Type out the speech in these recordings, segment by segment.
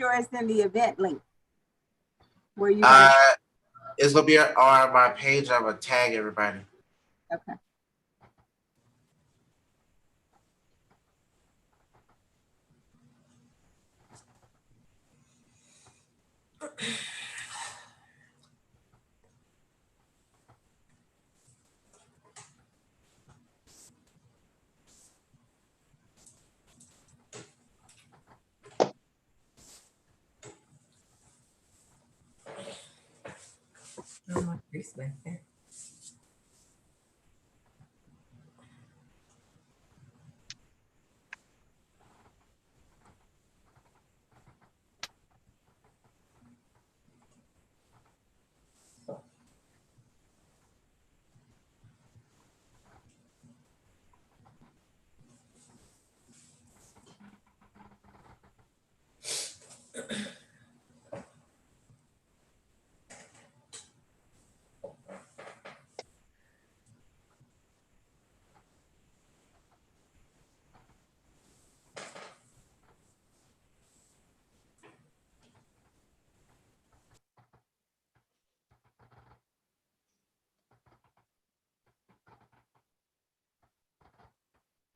message or it's in the event link? Where you guys? It's gonna be on my page. I'm gonna tag everybody. Okay. Oh, my face back there.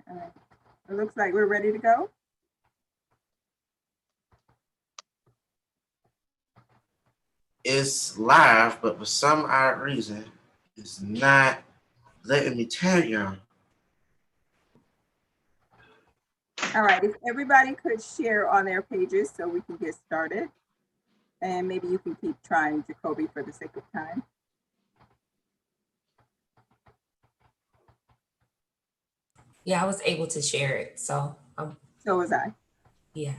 All right. It looks like we're ready to go. It's live, but for some odd reason, it's not letting me tag y'all. All right, if everybody could share on their pages so we can get started. And maybe you can keep trying, Jacoby, for the sake of time. Yeah, I was able to share it. So, So was I. yeah.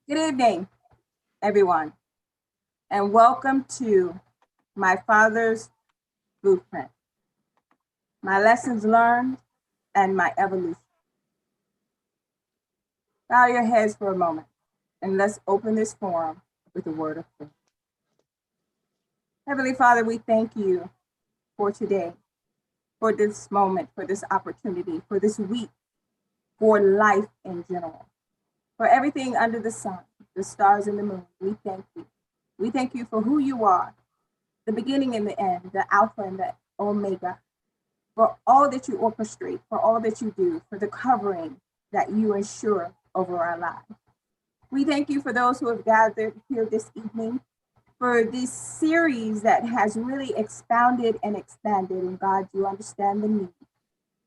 Good evening, everyone, and welcome to my father's blueprint, my lessons learned, and my evolution. Bow your heads for a moment, and let's open this forum with a word of prayer. Heavenly Father, we thank you for today, for this moment, for this opportunity, for this week, for life in general, for everything under the sun, the stars and the moon. We thank you. We thank you for who you are, the beginning and the end, the Alpha and the Omega, for all that you orchestrate, for all that you do, for the covering that you ensure over our lives. We thank you for those who have gathered here this evening, for this series that has really expounded and expanded. And God, you understand the need.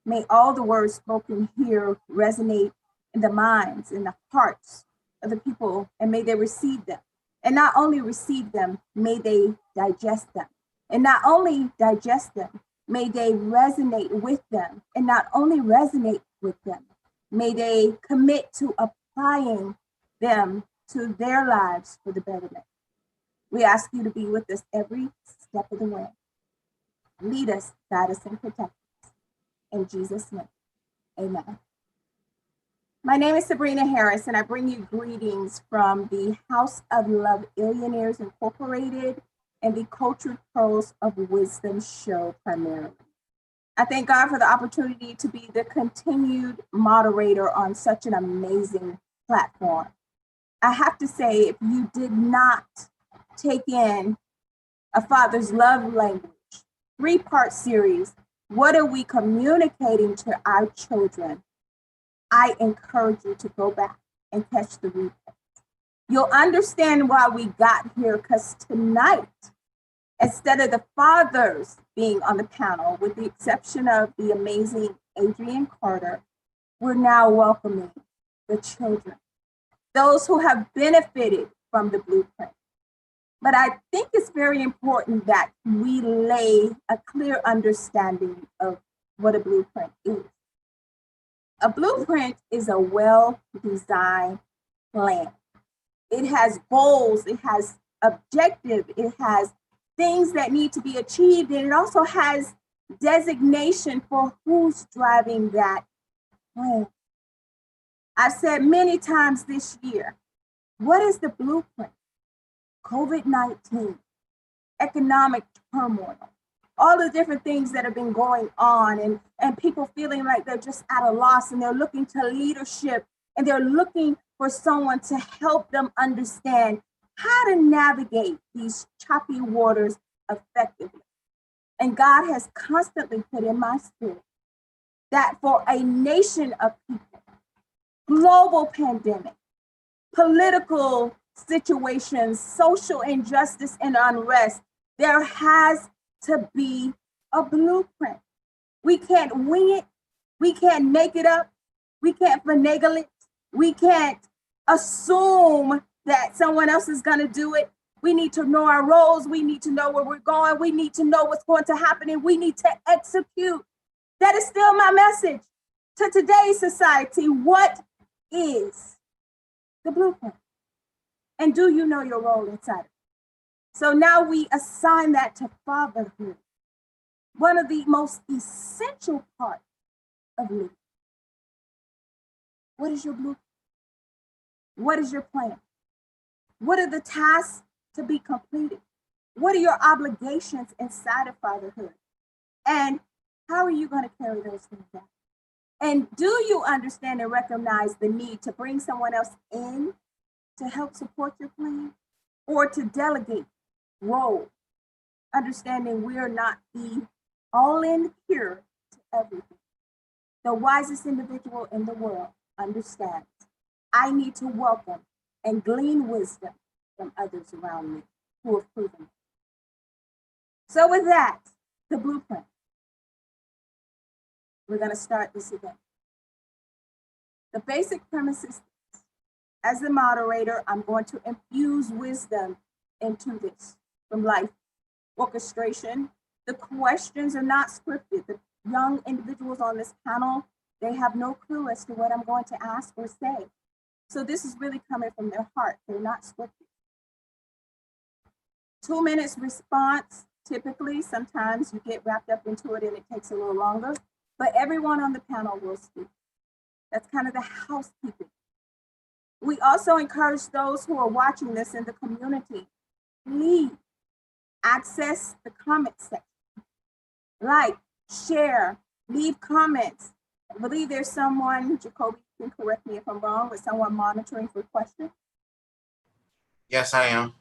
May all the words spoken here resonate in the minds, in the hearts of the people, and may they receive them. And not only receive them, may they digest them. And not only digest them, may they resonate with them. And not only resonate with them, may they commit to applying them to their lives for the betterment. We ask you to be with us every step of the way. Lead us, guide us, and protect us. In Jesus' name, amen. My name is Sabrina Harris, and I bring you greetings from the House of Love Illionaires Incorporated and the Cultured Pearls of Wisdom show primarily. I thank God for the opportunity to be the continued moderator on such an amazing platform. I have to say, if you did not take in A Father's Love Language, 3-part series, what are we communicating to our children? I encourage you to go back and catch the replay. You'll understand why we got here, because tonight, instead of the fathers being on the panel, with the exception of the amazing Adrian Carter, we're now welcoming the children, those who have benefited from the blueprint. But I think it's very important that we lay a clear understanding of what a blueprint is. A blueprint is a well-designed plan. It has goals, it has objectives, it has things that need to be achieved, and it also has designation for who's driving that plan. I've said many times this year, what is the blueprint? COVID-19, economic turmoil, all the different things that have been going on, and people feeling like they're just at a loss, and they're looking to leadership, and they're looking for someone to help them understand how to navigate these choppy waters effectively. And God has constantly put in my spirit that for a nation of people, global pandemic, political situations, social injustice and unrest, there has to be a blueprint. We can't wing it. We can't make it up. We can't finagle it. We can't assume that someone else is going to do it. We need to know our roles. We need to know where we're going. We need to know what's going to happen, and we need to execute. That is still my message to today's society. What is the blueprint? And do you know your role inside of it? So now we assign that to fatherhood, one of the most essential parts of leadership. What is your blueprint? What is your plan? What are the tasks to be completed? What are your obligations inside of fatherhood? And how are you going to carry those things out? And do you understand and recognize the need to bring someone else in to help support your plan, or to delegate role, understanding we are not the all-in cure to everything? The wisest individual in the world understands I need to welcome and glean wisdom from others around me who have proven it. So with that, the blueprint. We're going to start this again. The basic premise is this. As the moderator, I'm going to infuse wisdom into this from life orchestration. The questions are not scripted. The young individuals on this panel, they have no clue as to what I'm going to ask or say. So this is really coming from their heart. They're not scripted. 2 minutes response, typically. Sometimes you get wrapped up into it and it takes a little longer, but everyone on the panel will speak. That's kind of the housekeeping. We also encourage those who are watching this in the community, please access the comment section. Like, share, leave comments. I believe there's someone, Jacoby can correct me if I'm wrong, but someone monitoring for questions. Yes, I am.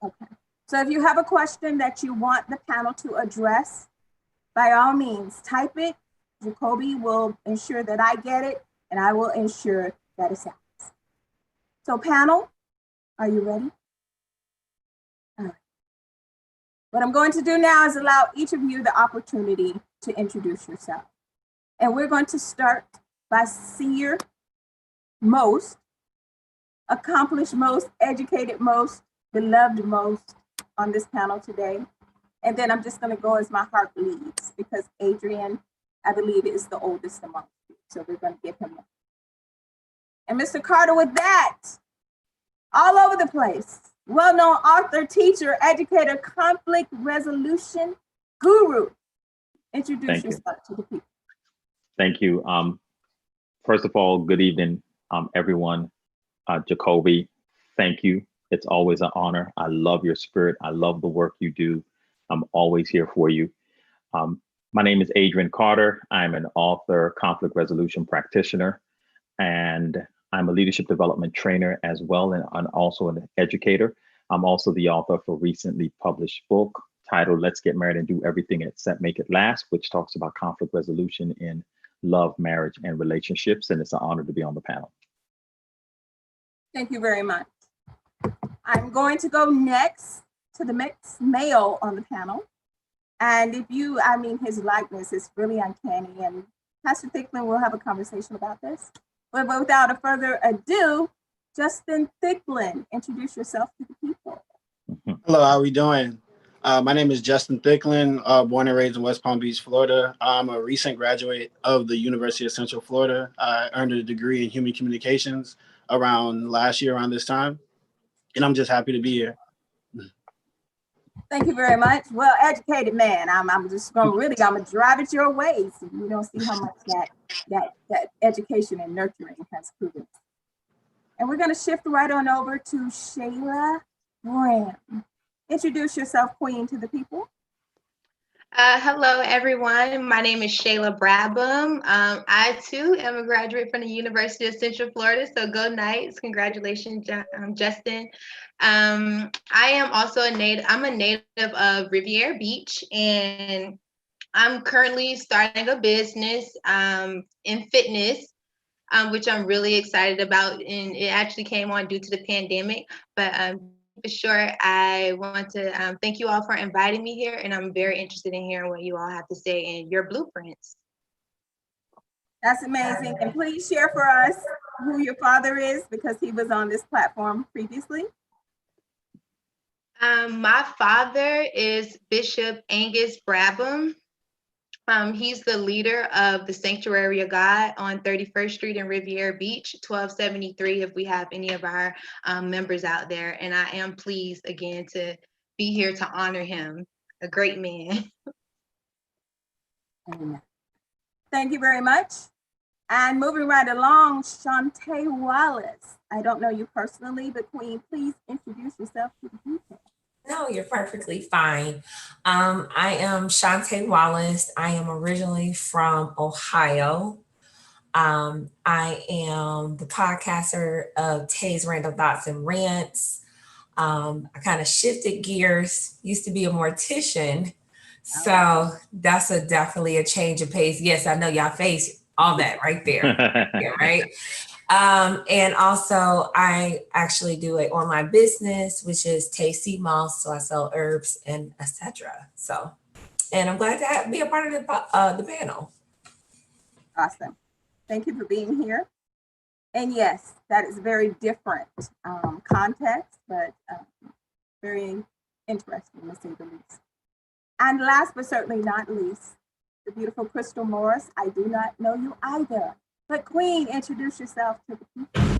Okay. So if you have a question that you want the panel to address, by all means, type it. Jacoby will ensure that I get it, and I will ensure that it's asked. So panel, are you ready? All right. What I'm going to do now is allow each of you the opportunity to introduce yourself. And we're going to start by seer most, accomplished most, educated most, beloved most on this panel today. And then I'm just going to go as my heart leads, because Adrian, I believe, is the oldest among you. So we're going to give him one. And Mr. Carter, with that, all over the place, well-known author, teacher, educator, conflict resolution guru. Introduce yourself to the people. Thank you. First of all, good evening, everyone. Jacoby, thank you. It's always an honor. I love your spirit. I love the work you do. I'm always here for you. My name is Adrian Carter. I'm an author, conflict resolution practitioner, and I'm a leadership development trainer as well, and I'm also an educator. I'm also the author of a recently published book titled Let's Get Married and Do Everything Except Make It Last, which talks about conflict resolution in love, marriage, and relationships. And it's an honor to be on the panel. Thank you very much. I'm going to go next to the mixed male on the panel. And if you, I mean, his likeness is really uncanny, and Pastor Thicklin will have a conversation about this. But without a further ado, Justin Thicklin, introduce yourself to the people. Hello, how are we doing? My name is Justin Thicklin, born and raised in West Palm Beach, Florida. I'm a recent graduate of the University of Central Florida. I earned a degree in human communications around last year, around this time. And I'm just happy to be here. Thank you very much. Well, educated man. I'm just going to really, I'm going to drive it your way so you don't see how much that education and nurturing has proven. And we're going to shift right on over to Shayla Graham. Introduce yourself, Queen, to the people. Hello, everyone. My name is Shayla Brabham. I, too, am a graduate from the University of Central Florida, so go Knights. Congratulations, Justin. I am also a native of Riviera Beach, and I'm currently starting a business in fitness, which I'm really excited about, and it actually came on due to the pandemic, but for sure, I want to thank you all for inviting me here, and I'm very interested in hearing what you all have to say and your blueprints. That's amazing. And please share for us who your father is, because he was on this platform previously. My father is Bishop Angus Brabham. He's the leader of the Sanctuary of God on 31st Street in Riviera Beach, 1273, if we have any of our members out there. And I am pleased again to be here to honor him, a great man. Amen. Thank you very much. And moving right along, Shantae Wallace. I don't know you personally, but Queen, please introduce yourself to the people. No, you're perfectly fine. I am Shantae Wallace. I am originally from Ohio. I am the podcaster of Tay's Random Thoughts and Rants. I kind of shifted gears, used to be a mortician. So that's definitely a change of pace. Yes, I know y'all face all that right there. Yeah, right. And also I actually do an online business, which is Tasty Moss. So I sell herbs and etc. So, and I'm glad to be a part of the panel. Awesome. Thank you for being here. And yes, that is very different context, but very interesting, to say the least. And last but certainly not least, the beautiful Crystal Morris. I do not know you either. But Queen, introduce yourself to the people.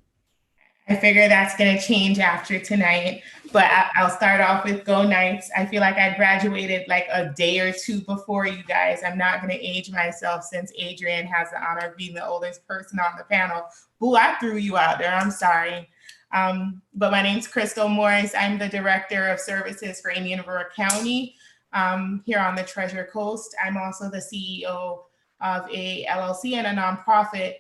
I figure that's going to change after tonight, but I'll start off with Go Knights. I feel like I graduated like a day or two before you guys. I'm not going to age myself since Adrian has the honor of being the oldest person on the panel. Boo, I threw you out there. I'm sorry. But my name's Crystal Morris. I'm the Director of Services for Indian River County here on the Treasure Coast. I'm also the CEO of a LLC and a nonprofit,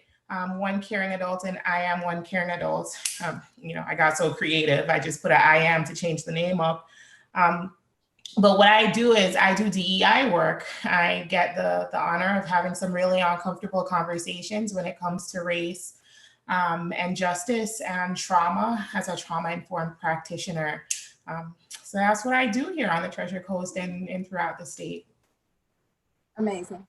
One Caring Adult, and I Am One Caring Adult. I got so creative. I just put an I Am to change the name up. But what I do is I do DEI work. I get the honor of having some really uncomfortable conversations when it comes to race and justice and trauma as a trauma-informed practitioner. So that's what I do here on the Treasure Coast and throughout the state. Amazing.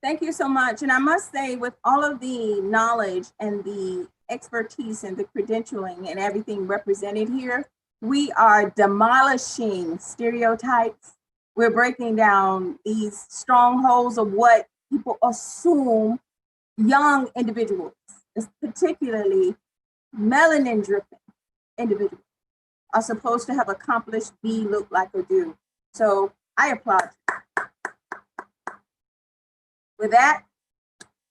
Thank you so much. And I must say, with all of the knowledge and the expertise and the credentialing and everything represented here, we are demolishing stereotypes. We're breaking down these strongholds of what people assume young individuals, particularly melanin-driven individuals, are supposed to have accomplished, be, look like, or do. So I applaud you. With that,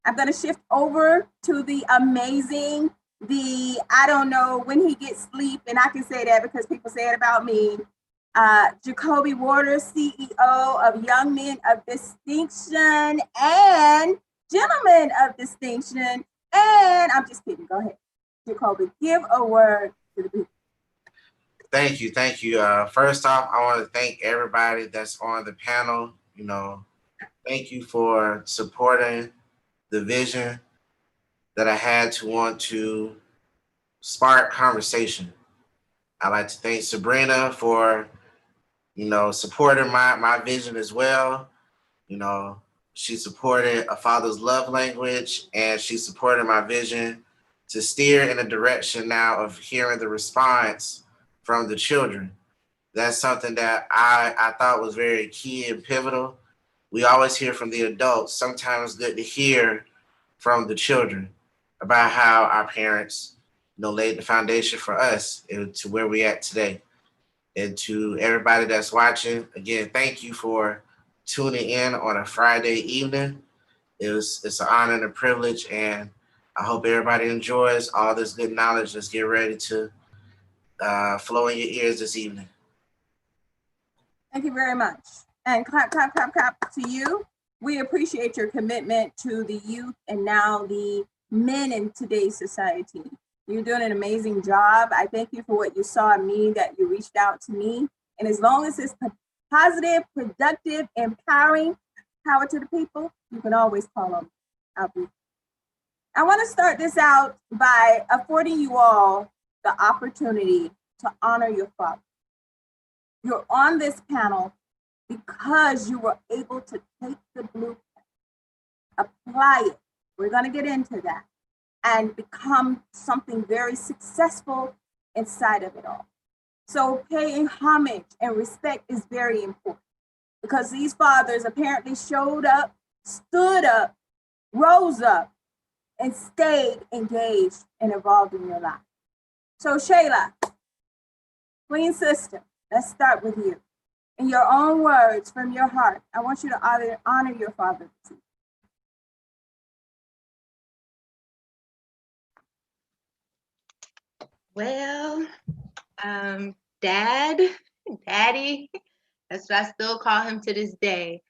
I'm going to shift over to the amazing, I don't know when he gets sleep, and I can say that because people say it about me, Jacoby Waters, CEO of Young Men of Distinction and Gentlemen of Distinction. And I'm just kidding. Go ahead, Jacoby, give a word to the people. Thank you. First off, I want to thank everybody that's on the panel. Thank you for supporting the vision that I had to want to spark conversation. I'd like to thank Sabrina for, supporting my vision as well. She supported A Father's Love Language, and she supported my vision to steer in a direction now of hearing the response from the children. That's something that I thought was very key and pivotal. We always hear from the adults. Sometimes it's good to hear from the children about how our parents, laid the foundation for us to where we're at today. And to everybody that's watching, again, thank you for tuning in on a Friday evening. It's an honor and a privilege, and I hope everybody enjoys all this good knowledge. Let's get ready to flow in your ears this evening. Thank you very much. And clap, clap, clap, clap to you. We appreciate your commitment to the youth and now the men in today's society. You're doing an amazing job. I thank you for what you saw in me, that you reached out to me. And as long as it's positive, productive, empowering, power to the people, you can always call them. I want to start this out by affording you all the opportunity to honor your father. You're on this panel because you were able to take the blueprint, apply it. We're going to get into that, and become something very successful inside of it all. So paying homage and respect is very important, because these fathers apparently showed up, stood up, rose up, and stayed engaged and involved in your life. So Shayla, Queen Sister, let's start with you. In your own words, from your heart, I want you to honor your father. Well, Daddy, that's what I still call him to this day.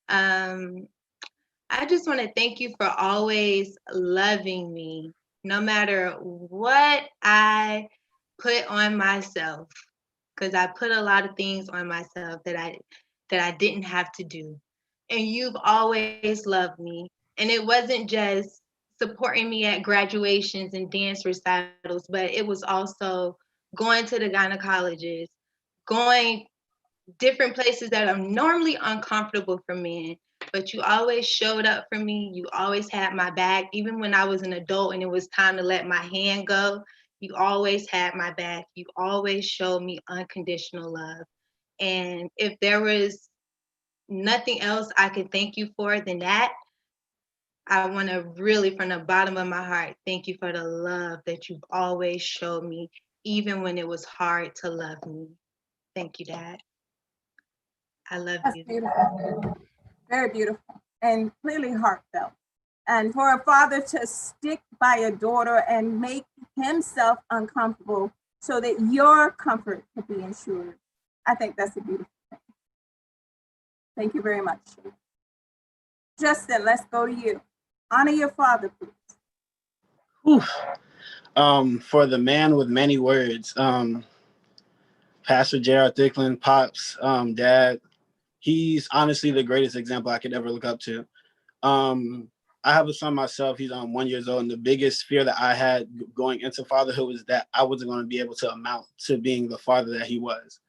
I just want to thank you for always loving me, no matter what I put on myself, because I put a lot of things on myself that I didn't have to do. And you've always loved me. And it wasn't just supporting me at graduations and dance recitals, but it was also going to the gynecologist, going different places that are normally uncomfortable for men. But you always showed up for me. You always had my back. Even when I was an adult and it was time to let my hand go, you always had my back. You always showed me unconditional love. And if there was nothing else I could thank you for than that, I want to really, from the bottom of my heart, thank you for the love that you've always showed me, even when it was hard to love me. Thank you, Dad. I love That's you. beautiful. Very beautiful and clearly heartfelt. And for a father to stick by a daughter and make himself uncomfortable so that your comfort could be ensured, I think that's a beautiful thing. Thank you very much. Justin, let's go to you. Honor your father, please. For the man with many words, Pastor J.R. Thicklin, Pops, Dad, he's honestly the greatest example I could ever look up to. I have a son myself. He's 1 year old, and the biggest fear that I had going into fatherhood was that I wasn't going to be able to amount to being the father that he was,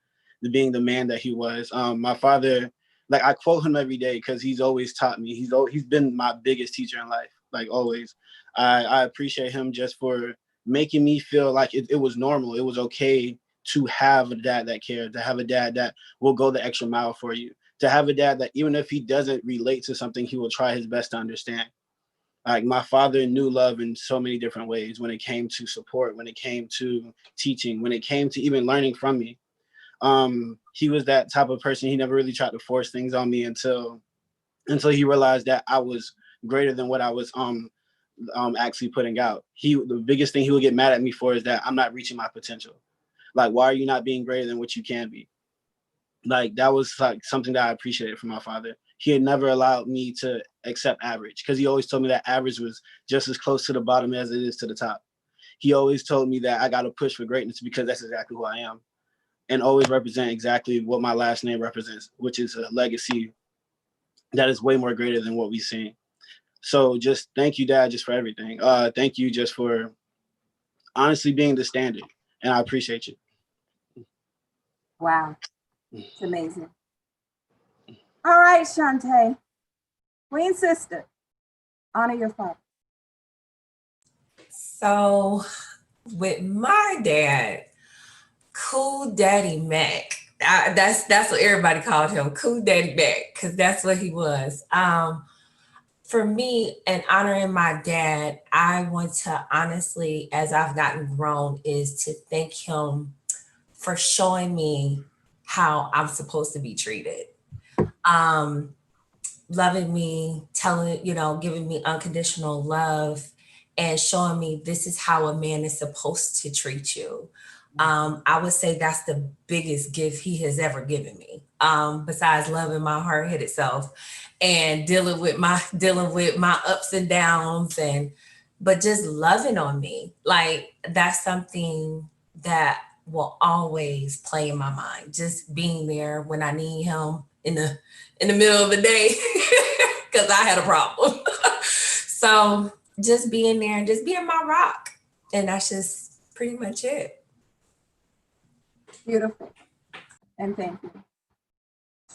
to being the man that he was. My father, like, I quote him every day because he's always taught me. He's been my biggest teacher in life, like always. I appreciate him just for making me feel like it was normal. It was okay to have a dad that cared, to have a dad that will go the extra mile for you, to have a dad that even if he doesn't relate to something, he will try his best to understand. Like, my father knew love in so many different ways, when it came to support, when it came to teaching, when it came to even learning from me. He was that type of person. He never really tried to force things on me until he realized that I was greater than what I was actually putting out. The biggest thing he would get mad at me for is that I'm not reaching my potential. Like, why are you not being greater than what you can be? Like, that was like something that I appreciated from my father. He had never allowed me to accept average, because he always told me that average was just as close to the bottom as it is to the top. He always told me that I got to push for greatness, because that's exactly who I am, and always represent exactly what my last name represents, which is a legacy that is way more greater than what we've seen. So just thank you, Dad, just for everything. Thank you just for honestly being the standard, and I appreciate you. Wow, it's amazing. All right, Shantae, Queen Sister, honor your father. So with my dad, Cool Daddy Mac. That's what everybody called him, Cool Daddy Mac, because that's what he was. For me, and honoring my dad, I want to honestly, as I've gotten grown, is to thank him for showing me how I'm supposed to be treated. Loving me, giving me unconditional love, and showing me this is how a man is supposed to treat you. I would say that's the biggest gift he has ever given me. besides loving my hard-headed self and dealing with my ups and downs, but just loving on me. Like, that's something that will always play in my mind. Just being there when I need him in the middle of the day, because I had a problem. So just being there and just being my rock. And that's just pretty much it. Beautiful. And thank you.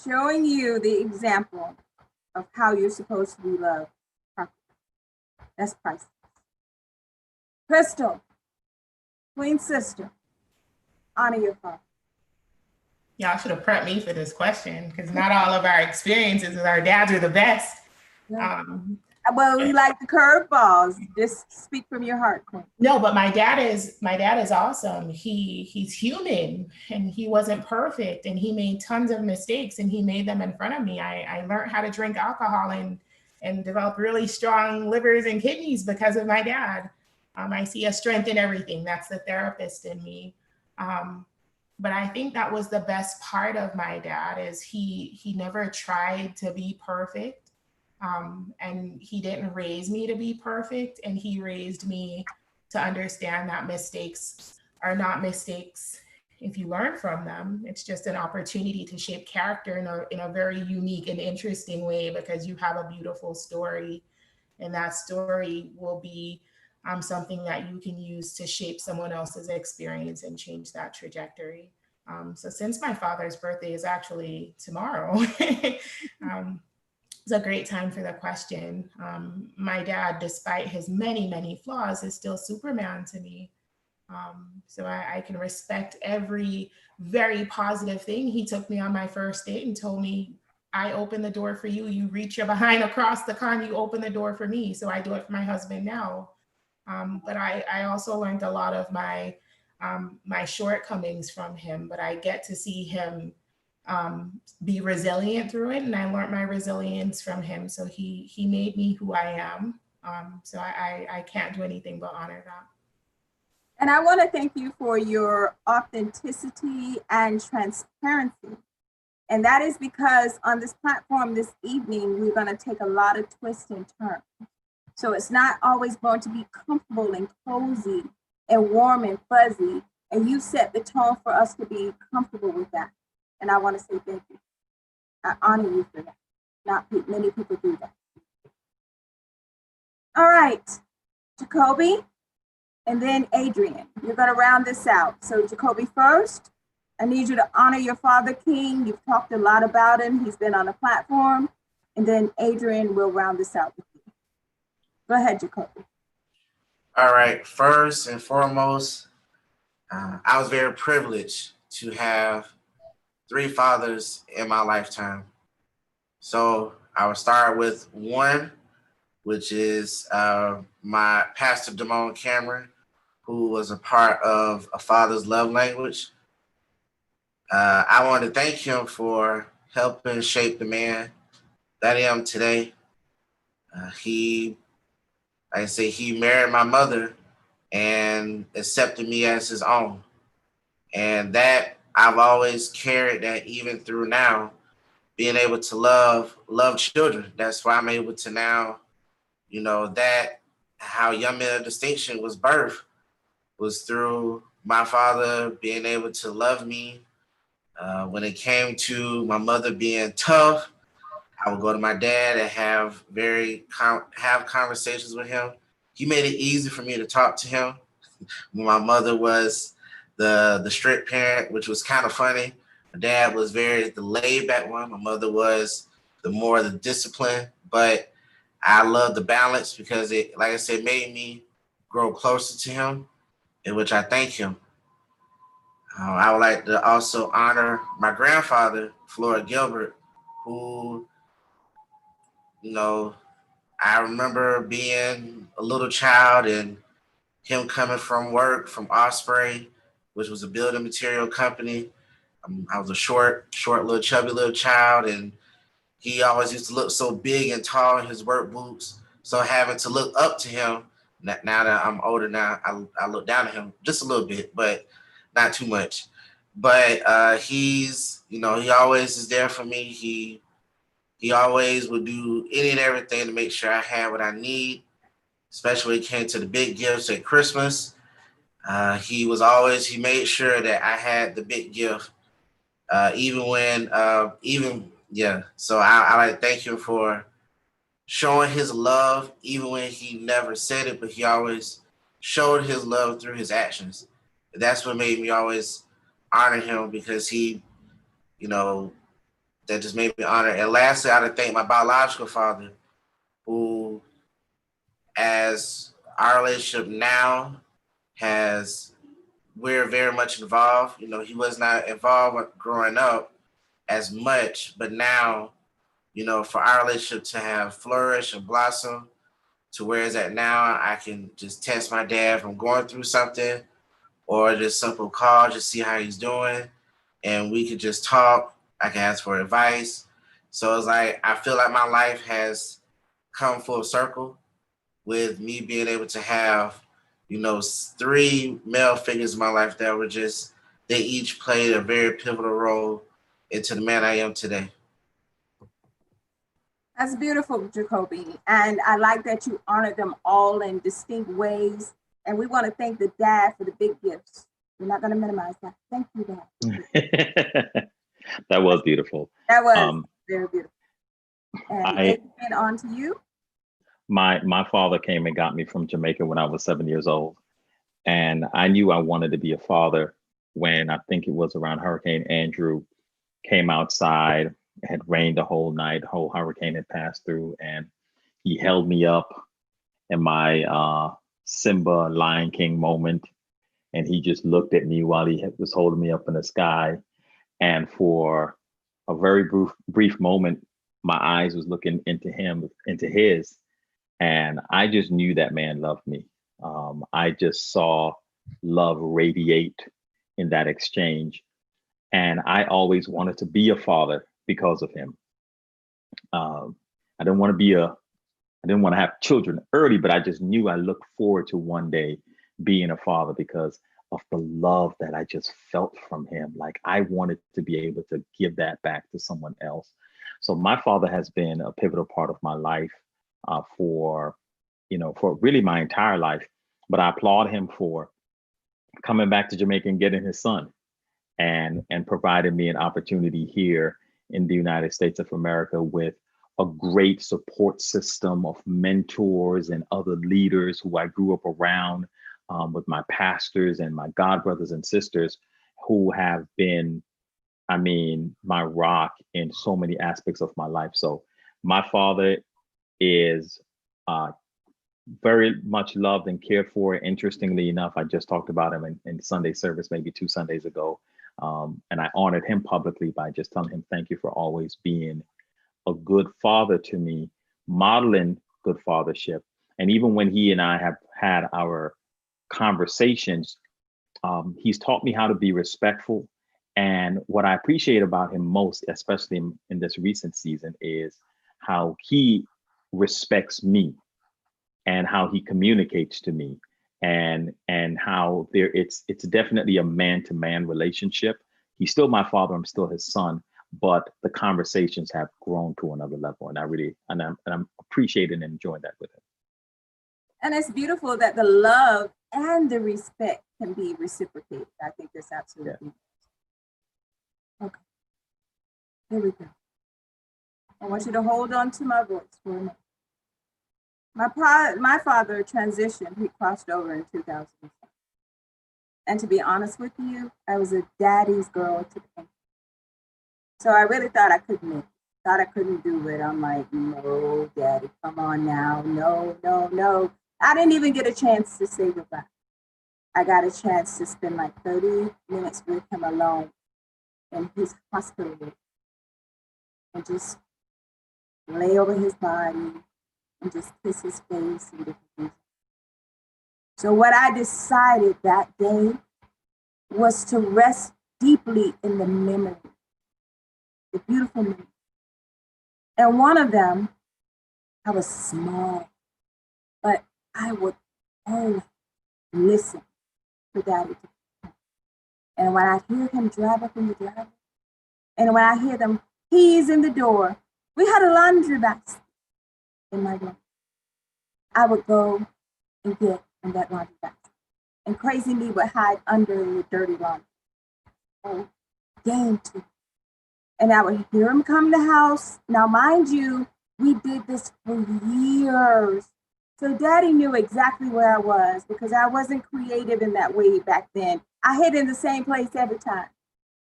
Showing you the example of how you're supposed to be loved. That's priceless. Crystal, Queen Sister, honor your father. Y'all should have prepped me for this question, because not all of our experiences with our dads are the best. Yeah. Well, we like the curveballs. Just speak from your heart, Queen. No, but my dad is awesome. He's human, and he wasn't perfect, and he made tons of mistakes, and he made them in front of me. I learned how to drink alcohol and develop really strong livers and kidneys because of my dad. I see a strength in everything. That's the therapist in me. But I think that was the best part of my dad, is he never tried to be perfect. And he didn't raise me to be perfect, and he raised me to understand that mistakes are not mistakes if you learn from them. It's just an opportunity to shape character in a very unique and interesting way, because you have a beautiful story, and that story will be something that you can use to shape someone else's experience and change that trajectory. So since my father's birthday is actually tomorrow, it's a great time for the question. My dad, despite his many, many flaws, is still Superman to me. So I can respect every very positive thing. He took me on my first date and told me, I open the door for you. You reach your behind across the car and you open the door for me. So I do it for my husband now. But I also learned a lot of my shortcomings from him, but I get to see him be resilient through it. And I learned my resilience from him. So he made me who I am. So I can't do anything but honor that. And I want to thank you for your authenticity and transparency. And that is because on this platform this evening, we're going to take a lot of twists and turns. So it's not always going to be comfortable and cozy and warm and fuzzy. And you set the tone for us to be comfortable with that. And I want to say thank you. I honor you for that. Not many people do that. All right, Jacoby, and then Adrian. You're going to round this out. So Jacoby first. I need you to honor your father, King. You've talked a lot about him. He's been on the platform. And then Adrian will round this out with you. Go ahead, Jacoby. All right. First and foremost, I was very privileged to have 3 fathers in my lifetime. So I will start with one, which is my pastor, Damone Cameron, who was a part of A Father's Love Language. I want to thank him for helping shape the man that I am today. He married my mother and accepted me as his own. And that I've always carried that even through now, being able to love children. That's why I'm able to now, that how Young Men of Distinction was birthed was through my father being able to love me. When it came to my mother being tough, I would go to my dad and have conversations with him. He made it easy for me to talk to him. My mother was the strict parent, which was kind of funny. My dad was the laid back one. My mother was the discipline, but I love the balance because it, like I said, made me grow closer to him, in which I thank him. I would like to also honor my grandfather, Floyd Gilbert, who, I remember being a little child and him coming from work from Osprey, which was a building material company. I was a short, little chubby little child, and he always used to look so big and tall in his work boots. So having to look up to him, now that I'm older now, I look down at him just a little bit, but not too much. but he's, he always is there for me. He always would do any and everything to make sure I had what I need, especially when it came to the big gifts at Christmas. He made sure that I had the big gift, even when. So I like to thank him for showing his love, even when he never said it, but he always showed his love through his actions. That's what made me always honor him, because you know, that just made me honor. And lastly, I would thank my biological father, who, as our relationship now has, we're very much involved. He was not involved growing up as much, but now, for our relationship to have flourish and blossom to where it's at now, I can just text my dad if I'm going through something, or just simple call, just see how he's doing. And we could just talk. I can ask for advice. So it's like, I feel like my life has come full circle with me being able to have, three male figures in my life that were just, they each played a very pivotal role into the man I am today. That's beautiful, Jacoby. And I like that you honor them all in distinct ways. And we want to thank the dad for the big gifts. We're not going to minimize that. Thank you, Dad. That was beautiful. That was very beautiful. And on to you. My father came and got me from Jamaica when I was 7 years old. And I knew I wanted to be a father when, I think it was around Hurricane Andrew, came outside. It had rained the whole night, the whole hurricane had passed through, and he held me up in my Simba Lion King moment. And he just looked at me while he was holding me up in the sky. And for a very brief moment, my eyes was looking into his, and I just knew that man loved me. I just saw love radiate in that exchange. And I always wanted to be a father because of him. I didn't want to have children early, but I just knew I looked forward to one day being a father because of the love that I just felt from him. Like, I wanted to be able to give that back to someone else. So my father has been a pivotal part of my life for really my entire life. But I applaud him for coming back to Jamaica and getting his son and providing me an opportunity here in the United States of America with a great support system of mentors and other leaders who I grew up around, with my pastors and my godbrothers and sisters, who have been, my rock in so many aspects of my life. So my father is very much loved and cared for. Interestingly enough, I just talked about him in Sunday service, maybe 2 Sundays ago. And I honored him publicly by just telling him, thank you for always being a good father to me, modeling good fathership. And even when he and I have had our conversations, he's taught me how to be respectful. And what I appreciate about him most, especially in this recent season, is how he respects me and how he communicates to me, and how it's definitely a man-to-man relationship. He's still my father, I'm still his son, but the conversations have grown to another level, and I'm appreciating and enjoying that with him. And it's beautiful that the love and the respect can be reciprocated. I think that's absolutely okay. Here we go. I want you to hold on to my voice for a minute. My father transitioned. He crossed over in 2007. And to be honest with you, I was a daddy's girl to the end. So I really thought I couldn't do it. I'm like, no, daddy, come on now. No. I didn't even get a chance to say goodbye. I got a chance to spend like 30 minutes with him alone in his hospital room and just lay over his body and just kiss his face and different things. So what I decided that day was to rest deeply in the memory, the beautiful memory. And one of them, I was small, but I would always listen to Daddy. And when I hear him drive up in the driveway, and when I hear them keys in the door, we had a laundry basket in my room. I would go and get in that laundry basket. And crazy me would hide under the dirty laundry. Oh, game too. And I would hear him come to the house. Now, mind you, we did this for years. So Daddy knew exactly where I was because I wasn't creative in that way back then. I hid in the same place every time.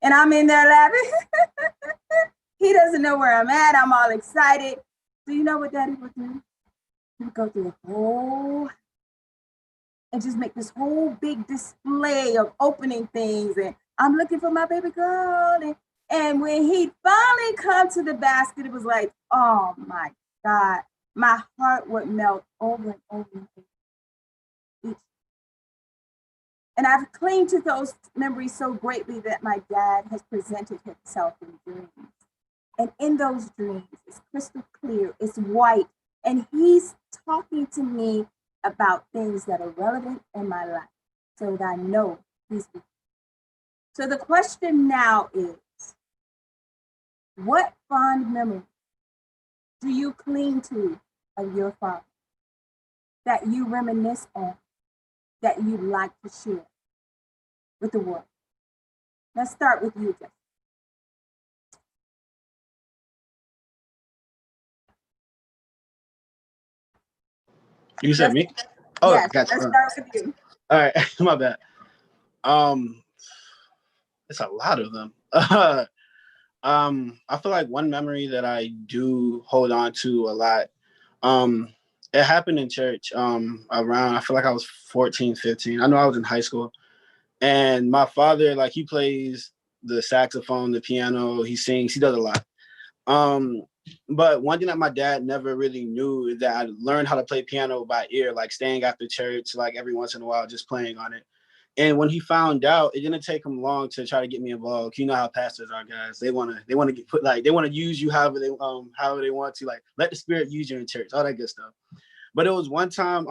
And I'm in there laughing. He doesn't know where I'm at. I'm all excited. So you know what Daddy would do? He would go through the whole and just make this whole big display of opening things. And I'm looking for my baby girl. And when he finally come to the basket, it was like, oh my God, my heart would melt over and over and over. And I've clinged to those memories so greatly that my dad has presented himself in dreams. And in those dreams, it's crystal clear, it's white, and he's talking to me about things that are relevant in my life so that I know he's with me. So the question now is, what fond memory do you cling to of your father that you reminisce on, that you'd like to share with the world? Let's start with you, Jeff. You said me? Oh, yes, gotcha. let's start with you. All right, my bad. It's a lot of them. I feel like one memory that I do hold on to a lot, it happened in church around, I feel like I was 14, 15. I know I was in high school. And my father, like, he plays the saxophone, the piano, he sings, he does a lot. But one thing that my dad never really knew is that I learned how to play piano by ear, like staying after church, like every once in a while, just playing on it. And when he found out, it didn't take him long to try to get me involved. You know how pastors are, guys. They want to get put, like, they want to use you however they want to, like, let the Spirit use you in church, all that good stuff. But it was one time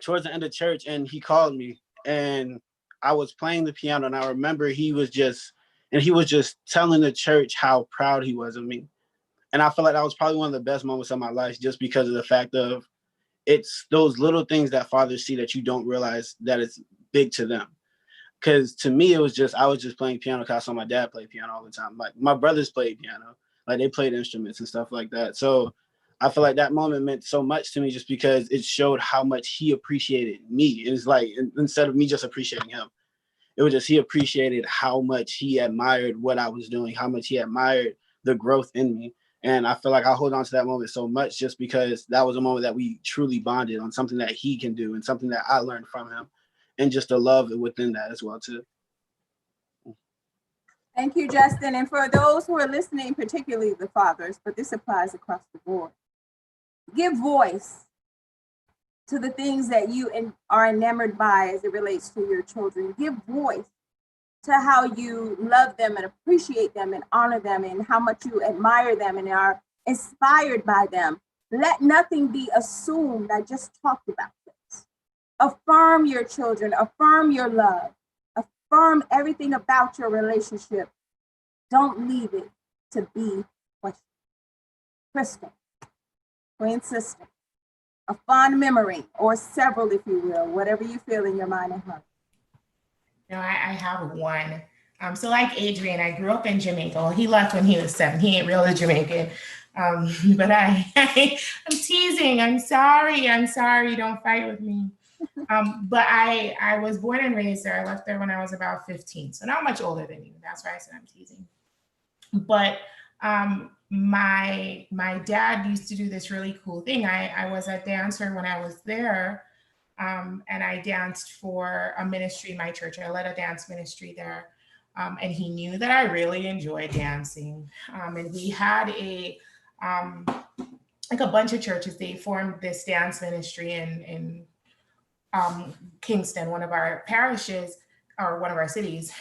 towards the end of church, and he called me, and I was playing the piano, and I remember he was just telling the church how proud he was of me. And I feel like that was probably one of the best moments of my life, just because of the fact of it's those little things that fathers see that you don't realize that it's big to them. Because to me, I was just playing piano because I saw my dad play piano all the time. Like, my brothers played piano, like they played instruments and stuff like that. So I feel like that moment meant so much to me just because it showed how much he appreciated me. It's like, instead of me just appreciating him, it was just he appreciated how much he admired what I was doing, how much he admired the growth in me. And I feel like I hold on to that moment so much just because that was a moment that we truly bonded on something that he can do and something that I learned from him, and just the love within that as well too. Thank you, Justin. And for those who are listening, particularly the fathers, but this applies across the board, give voice to the things that you are enamored by as it relates to your children. Give voice to how you love them and appreciate them and honor them and how much you admire them and are inspired by them. Let nothing be assumed. I just talked about this. Affirm your children, affirm your love, affirm everything about your relationship. Don't leave it to be questioned. Crystal, twin sister, a fond memory, or several, if you will, whatever you feel in your mind and heart. No, I have one. So like Adrian, I grew up in Jamaica. Well, he left when he was 7. He ain't really Jamaican. But I'm teasing. I'm sorry. Don't fight with me. But I was born and raised there. I left there when I was about 15. So not much older than you. That's why I said I'm teasing. But my dad used to do this really cool thing. I was a dancer when I was there. And I danced for a ministry in my church. I led a dance ministry there. And he knew that I really enjoyed dancing. And we had like a bunch of churches. They formed this dance ministry in Kingston, one of our parishes or one of our cities.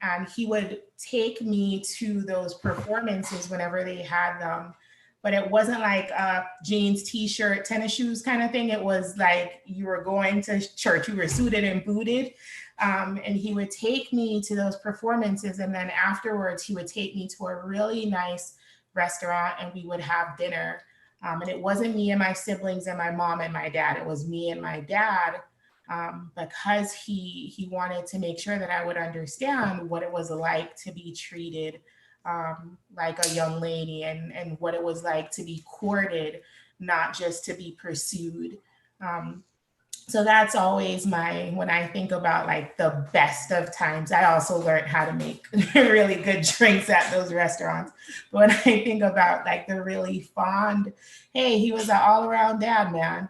And he would take me to those performances whenever they had them. But it wasn't like a jeans, t-shirt, tennis shoes kind of thing. It was like you were going to church. You were suited and booted. And he would take me to those performances. And then afterwards, he would take me to a really nice restaurant and we would have dinner. And it wasn't me and my siblings and my mom and my dad. It was me and my dad, because he wanted to make sure that I would understand what it was like to be treated like a young lady, and what it was like to be courted, not just to be pursued. So that's always when I think about like the best of times. I also learned how to make really good drinks at those restaurants. But when I think about like the really fond, hey, he was an all around dad, man.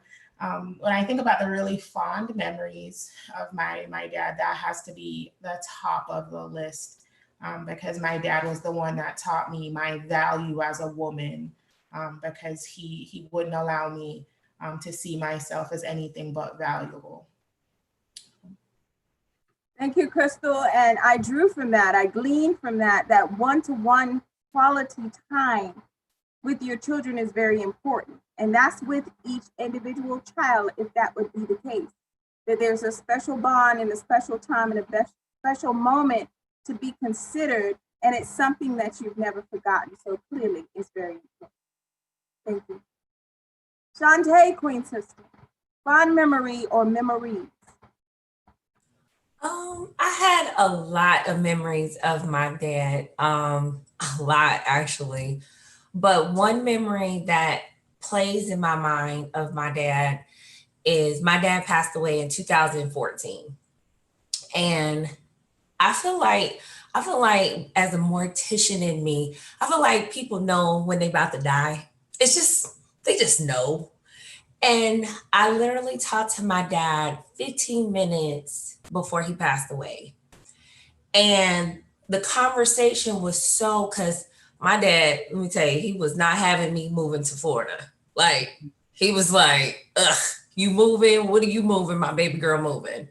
When I think about the really fond memories of my dad, that has to be the top of the list, because my dad was the one that taught me my value as a woman, because he wouldn't allow me to see myself as anything but valuable. Thank you, Crystal. And I drew from that, I gleaned from that one-to-one quality time with your children is very important. And that's with each individual child, if that would be the case, that there's a special bond and a special time and a special moment to be considered. And it's something that you've never forgotten. So clearly it's very important. Thank you. Shantae, Queen Sister, fond memory or memories? I had a lot of memories of my dad, a lot actually. But one memory that plays in my mind of my dad is my dad passed away in 2014. And I feel like as a mortician in me, I feel like people know when they about to die. They just know. And I literally talked to my dad 15 minutes before he passed away. And the conversation was because my dad, let me tell you, he was not having me moving to Florida. Like, he was like, ugh, you moving? What are you moving? My baby girl moving.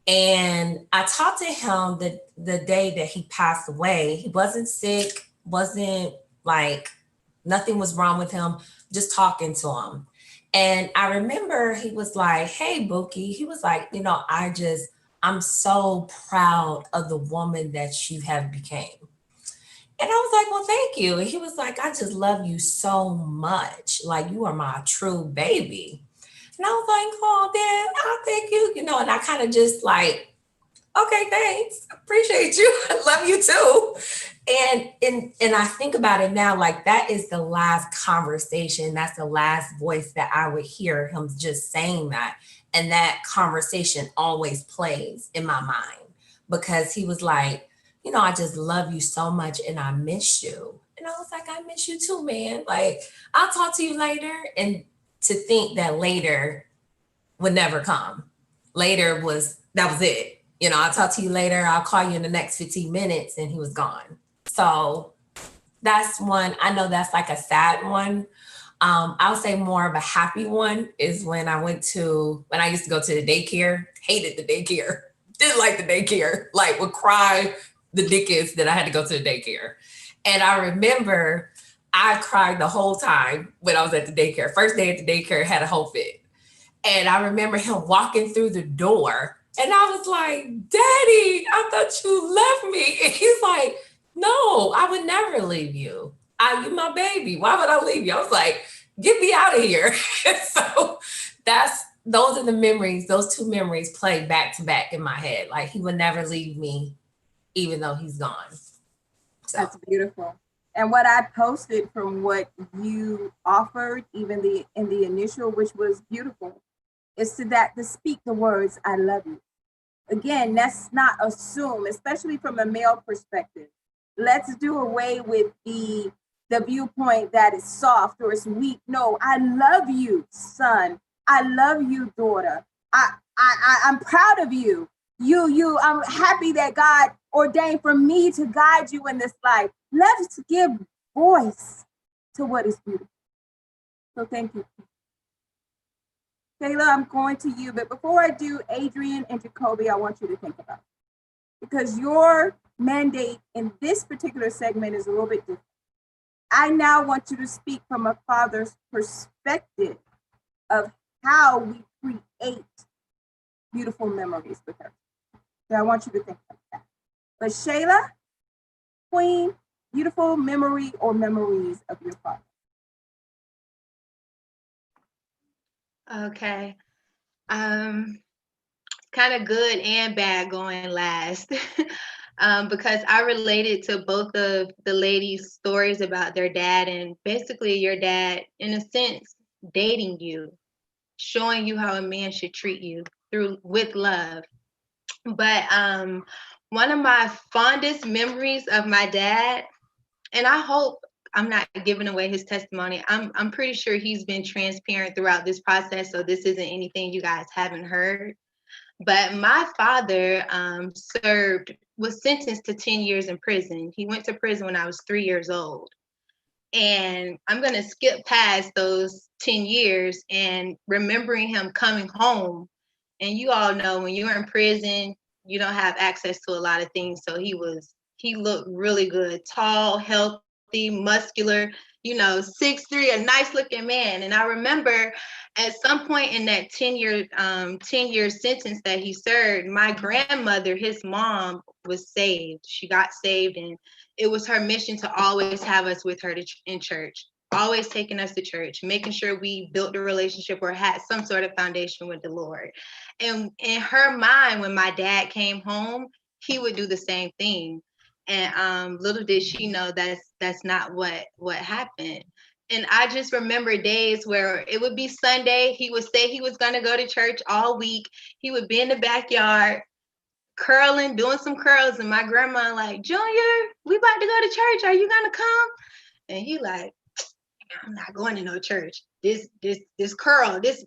And I talked to him the day that he passed away. He wasn't sick, wasn't like, nothing was wrong with him, just talking to him. And I remember he was like, hey, Bookie, he was like, I'm so proud of the woman that you have became. And I was like, well, thank you. And he was like, I just love you so much. Like, you are my true baby. And I was like, oh, Dad, I thank you. And I kind of just like, okay, thanks. Appreciate you. I love you too. And I think about it now, like that is the last conversation. That's the last voice that I would hear him just saying that. And that conversation always plays in my mind because he was like, I just love you so much and I miss you. And I was like, I miss you too, man. Like, I'll talk to you later. And to think that later would never come. That was it. I'll talk to you later. I'll call you in the next 15 minutes. And he was gone. So that's one. I know that's like a sad one. I'll say more of a happy one is when I used to go to the daycare, hated the daycare, didn't like the daycare, like would cry the dickens that I had to go to the daycare. And I remember I cried the whole time when I was at the daycare. First day at the daycare, had a whole fit. And I remember him walking through the door and I was like, Daddy, I thought you left me. And he's like, no, I would never leave you. You my baby. Why would I leave you? I was like, get me out of here. So those are the memories. Those two memories play back to back in my head. Like he would never leave me, even though he's gone. So. That's beautiful. And what I posted from what you offered, even in the initial, which was beautiful, is to speak the words, I love you. Again, let's not assume, especially from a male perspective. Let's do away with the viewpoint that is soft or it's weak. No, I love you, son. I love you, daughter. I'm proud of you. I'm happy that God ordained for me to guide you in this life. Let's give voice to what is beautiful. So thank you. Kayla, I'm going to you, but before I do, Adrian and Jacoby, I want you to think about it. Because your mandate in this particular segment is a little bit different. I now want you to speak from a father's perspective of how we create beautiful memories with her. So I want you to think of that. But Shayla, Queen, beautiful memory or memories of your father. Okay. Kind of good and bad going last. Because I related to both of the ladies' stories about their dad, and basically your dad, in a sense, dating you, showing you how a man should treat you with love. But one of my fondest memories of my dad, and I hope I'm not giving away his testimony. I'm pretty sure he's been transparent throughout this process, so this isn't anything you guys haven't heard. But my father was sentenced to 10 years in prison. He went to prison when I was 3 years old. And I'm going to skip past those 10 years and remembering him coming home. And you all know when you're in prison, you don't have access to a lot of things. So he looked really good, tall, healthy, muscular, 6'3", a nice looking man. And I remember at some point in that 10-year sentence that he served, my grandmother, his mom, was saved. She got saved, and it was her mission to always have us with her in church, always taking us to church, making sure we built a relationship or had some sort of foundation with the Lord. And in her mind, when my dad came home, he would do the same thing. And little did she know that's not what happened. And I just remember days where it would be Sunday. He would say he was going to go to church all week. He would be in the backyard curling, doing some curls. And my grandma like, Junior, we about to go to church. Are you going to come? And he like, I'm not going to no church. This curl, this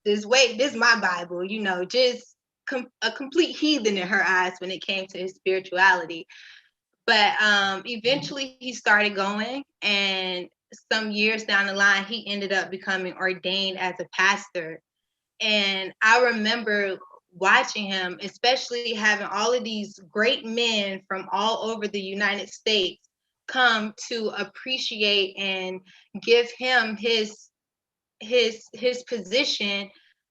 weight, this my Bible, just a complete heathen in her eyes when it came to his spirituality. But eventually he started going, and some years down the line, he ended up becoming ordained as a pastor. And I remember watching him, especially having all of these great men from all over the United States come to appreciate and give him his position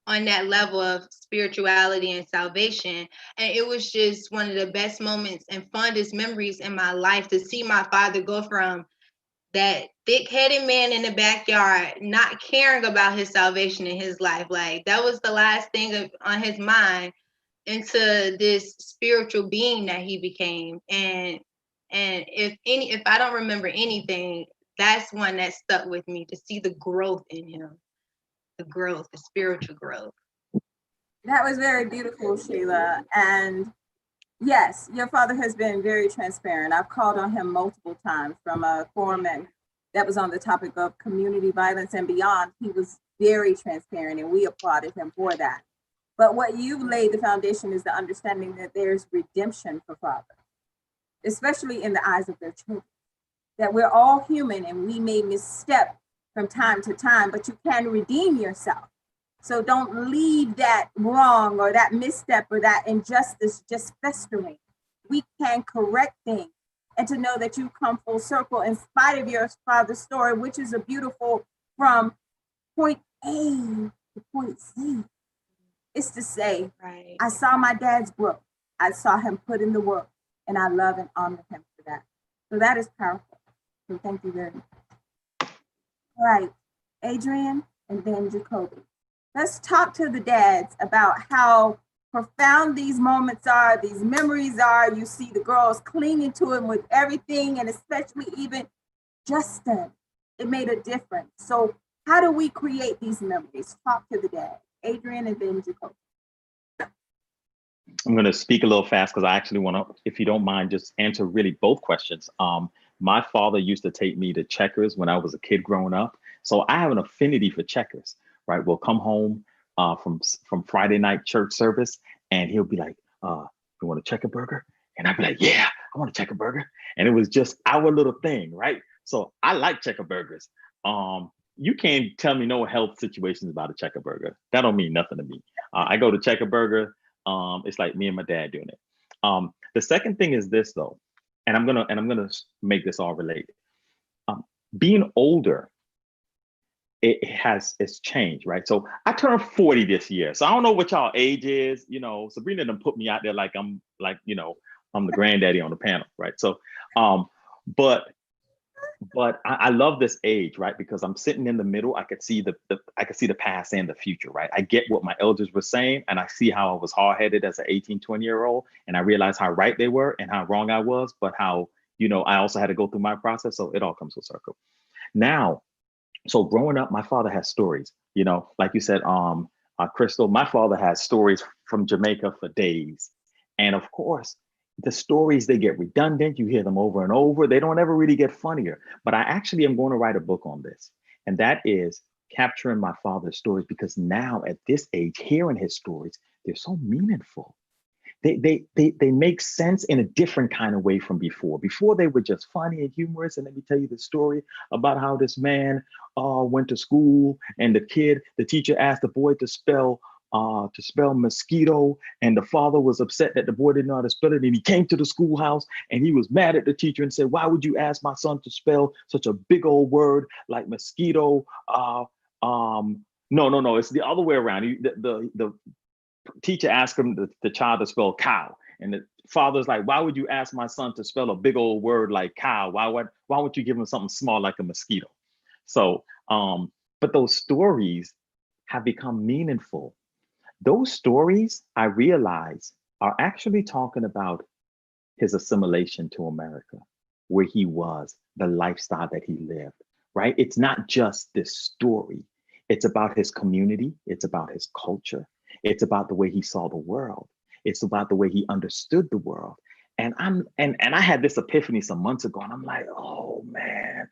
on that level of spirituality and salvation. And it was just one of the best moments and fondest memories in my life to see my father go from that thick-headed man in the backyard not caring about his salvation in his life, like that was the last thing on his mind, into this spiritual being that he became. And if I don't remember anything, that's one that stuck with me, to see the growth in him, the spiritual growth. That was very beautiful, Sheila. And yes, your father has been very transparent. I've called on him multiple times from a forum that was on the topic of community violence and beyond. He was very transparent, and we applauded him for that. But what you've laid the foundation is the understanding that there's redemption for fathers, especially in the eyes of their children, that we're all human and we may misstep from time to time, but you can redeem yourself. So don't leave that wrong or that misstep or that injustice just festering. We can correct things, and to know that you come full circle in spite of your father's story, which is a beautiful from point A to point Z. It's to say, Right. I saw my dad's growth. I saw him put in the work, and I love and honor him for that. So that is powerful. So thank you very much. All right, Adrian and then Jacoby. Let's talk to the dads about how profound these moments are, these memories are. You see the girls clinging to him with everything, and especially even Justin. It made a difference. So how do we create these memories? Talk to the dad. Adrian and then Jacoby. I'm going to speak a little fast because I actually want to, if you don't mind, just answer really both questions. My father used to take me to Checkers when I was a kid growing up. So I have an affinity for Checkers, right? We'll come home from Friday night church service, and he'll be like, you want a Checker burger? And I'd be like, yeah, I want a Checker burger. And it was just our little thing, right? So I like Checker burgers. You can't tell me no health situations about a Checker burger. That don't mean nothing to me. I go to Checker burger. It's like me and my dad doing it. The second thing is this though, and I'm gonna make this all related. Being older it's changed, right? So I turned 40 this year. So I don't know what y'all age is, you know. Sabrina done put me out there like I'm like, you know, I'm the granddaddy on the panel, right? So but I love this age, right? Because I'm sitting in the middle. I could see I could see the past and the future, right? I get what my elders were saying, and I see how I was hard-headed as an 18, 20-year-old, and I realized how right they were and how wrong I was, but how, you know, I also had to go through my process. So it all comes full circle. Now, so growing up, my father has stories, you know, like you said, Crystal, my father has stories from Jamaica for days. And of course, the stories, they get redundant. You hear them over and over. They don't ever really get funnier. But I actually am going to write a book on this. And that is capturing my father's stories, because now at this age, hearing his stories, they're so meaningful. They make sense in a different kind of way from before. Before, they were just funny and humorous. And let me tell you the story about how this man went to school, and the teacher asked the boy to spell mosquito, and the father was upset that the boy didn't know how to spell it, and he came to the schoolhouse and he was mad at the teacher and said, "Why would you ask my son to spell such a big old word like mosquito? No, it's the other way around." The teacher asked him, the child, to spell cow, and the father's like, "Why would you ask my son to spell a big old word like cow? Why would you give him something small like a mosquito?" So but those stories have become meaningful. Those stories, I realize, are actually talking about his assimilation to America, where he was, the lifestyle that he lived, right? It's not just this story. It's about his community. It's about his culture. It's about the way he saw the world. It's about the way he understood the world. And I had this epiphany some months ago, and I'm like, oh man.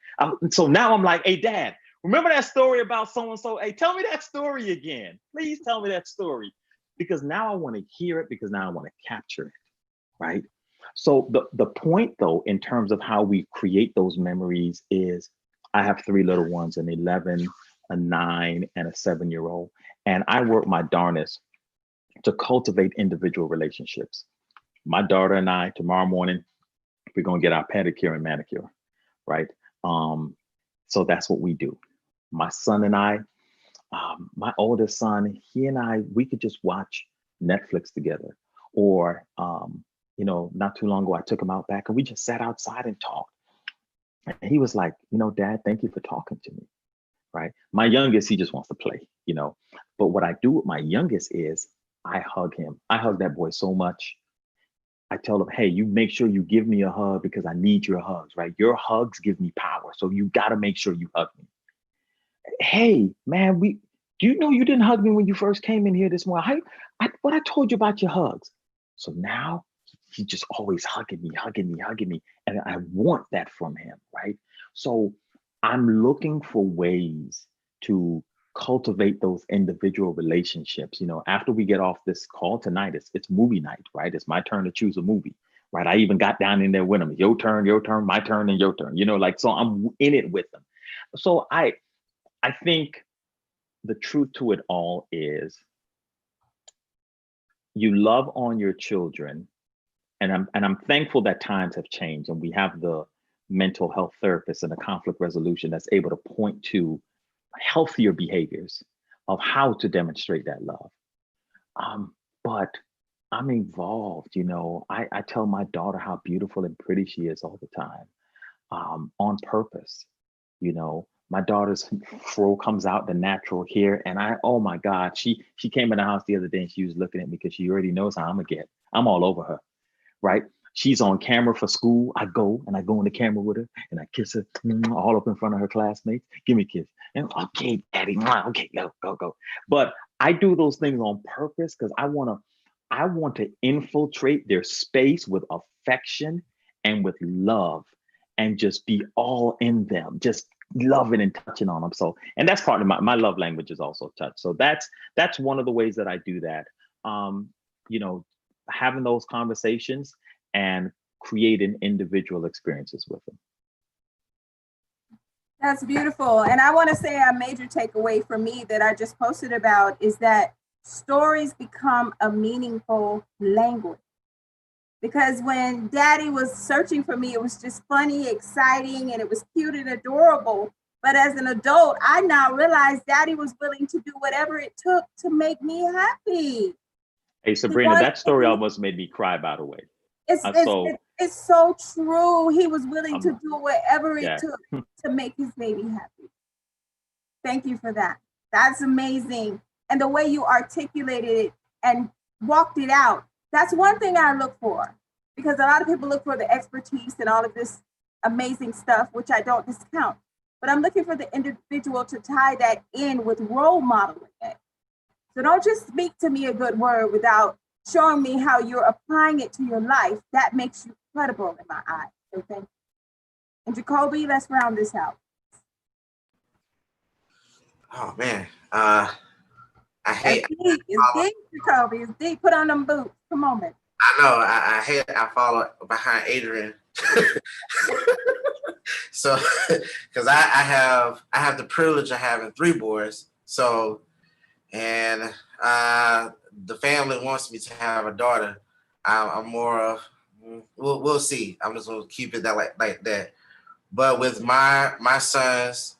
So now I'm like, "Hey, Dad, remember that story about so-and-so? Hey, tell me that story again. Please tell me that story." Because now I want to hear it, because now I want to capture it, right? So the point, though, in terms of how we create those memories is, I have 3 little ones, an 11, a 9, and a 7-year-old. And I work my darnest to cultivate individual relationships. My daughter and I, tomorrow morning, we're going to get our pedicure and manicure, right? So that's what we do. My son and I, my oldest son, he and I, we could just watch Netflix together. Or, you know, not too long ago, I took him out back and we just sat outside and talked. And he was like, "You know, Dad, thank you for talking to me," right? My youngest, he just wants to play, you know. But what I do with my youngest is I hug him. I hug that boy so much. I tell him, "Hey, you make sure you give me a hug, because I need your hugs, right? Your hugs give me power. So you got to make sure you hug me. Hey, man, do you know you didn't hug me when you first came in here this morning? What I told you about your hugs." So now he's just always hugging me. And I want that from him, right? So I'm looking for ways to cultivate those individual relationships. You know, after we get off this call tonight, it's movie night, right? It's my turn to choose a movie, right? I even got down in there with them. Your turn, my turn, and your turn. You know, like, so I'm in it with them. So I think the truth to it all is, you love on your children, and I'm thankful that times have changed, and we have the mental health therapists and the conflict resolution that's able to point to healthier behaviors of how to demonstrate that love. But I'm involved, you know. I tell my daughter how beautiful and pretty she is all the time, on purpose. You know, my daughter's fro comes out, the natural hair, and oh my God, she came in the house the other day and she was looking at me because she already knows how I'm gonna get. I'm all over her, right? She's on camera for school. I go in the camera with her and I kiss her all up in front of her classmates. "Give me a kiss." And, "Okay, Daddy, okay, go. But I do those things on purpose because I want to infiltrate their space with affection and with love, and just be all in them, just loving and touching on them. So, and that's part of my love language is also touch. So that's one of the ways that I do that. You know, having those conversations and creating individual experiences with them. That's beautiful. And I want to say a major takeaway for me that I just posted about is that stories become a meaningful language. Because when Daddy was searching for me, it was just funny, exciting, and it was cute and adorable. But as an adult, I now realize Daddy was willing to do whatever it took to make me happy. Hey, Sabrina, that story almost made me cry, by the way. It's so true. He was willing to do whatever it yeah. took to make his baby happy. Thank you for that. That's amazing. And the way you articulated it and walked it out, that's one thing I look for. Because a lot of people look for the expertise and all of this amazing stuff, which I don't discount. But I'm looking for the individual to tie that in with role modeling it. So don't just speak to me a good word without showing me how you're applying it to your life. That makes you credible in my eyes. So thank you. And Jacoby, let's round this out. Oh man, I hate. It's deep, Jacoby. It's deep. Put on them boots. Come on, man. I know. I hate. I follow behind Adrian. So, because I have the privilege of having 3 boys. So, and the family wants me to have a daughter. I'm more of we'll see. I'm just gonna keep it that like that. But with my sons,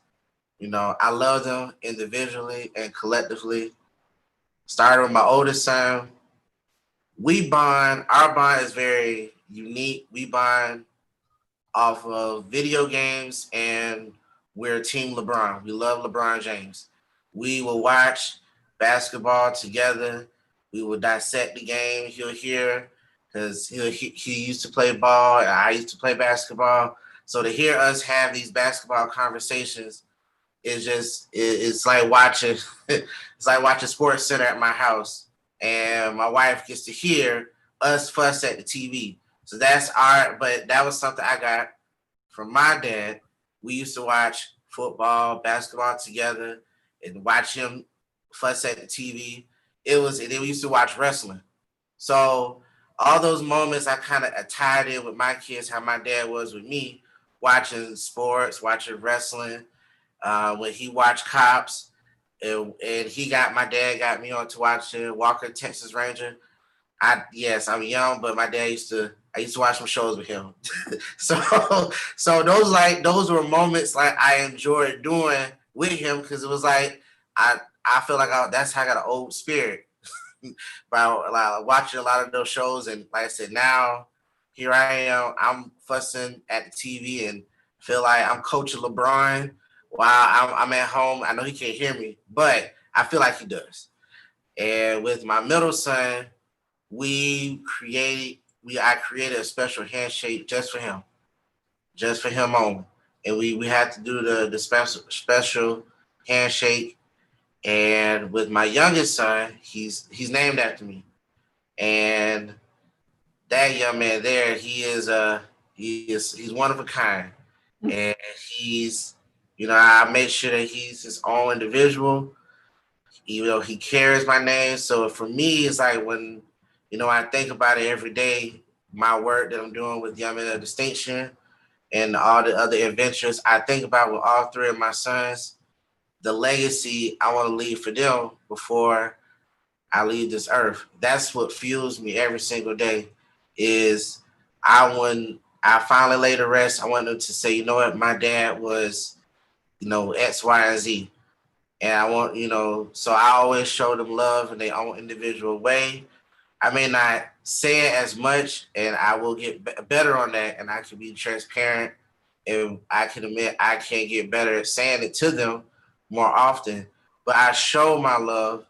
you know, I love them individually and collectively. Starting with my oldest son, we bond. Our bond is very unique. We bond off of video games, and we're Team LeBron. We love LeBron James. We will watch basketball together. We will dissect the game. He'll hear, because he used to play ball and I used to play basketball. So to hear us have these basketball conversations is just it's like watching it's like watching Sports Center at my house, and my wife gets to hear us fuss at the TV. So but that was something I got from my dad. We used to watch football, basketball together and watch him fuss at the TV. And then we used to watch wrestling. So all those moments I kind of tied in with my kids, how my dad was with me, watching sports, watching wrestling. When he watched Cops, and my dad got me on to watching Walker, Texas Ranger. I'm young, but I used to watch some shows with him. so those were moments like I enjoyed doing with him, because it was like I feel like that's how I got an old spirit by like, watching a lot of those shows. And like I said, now here I am, I'm fussing at the TV and feel like I'm coaching LeBron while I'm at home. I know he can't hear me, but I feel like he does. And with my middle son, I created a special handshake just for him only. And we had to do the special handshake. And with my youngest son, he's named after me. And that young man there, he's one of a kind. And he's, I make sure that he's his own individual. Even though he carries my name. So for me, it's like when, I think about it every day, my work that I'm doing with Young Men of Distinction and all the other adventures, I think about with all 3 of my sons, the legacy I want to leave for them before I leave this earth. That's what fuels me every single day. Is when I finally lay to rest, I want them to say, you know what, my dad was, X, Y, and Z. And I want, so I always show them love in their own individual way. I may not say it as much, and I will get better on that, and I can be transparent, and I can admit I can't get better at saying it to them more often. But I show my love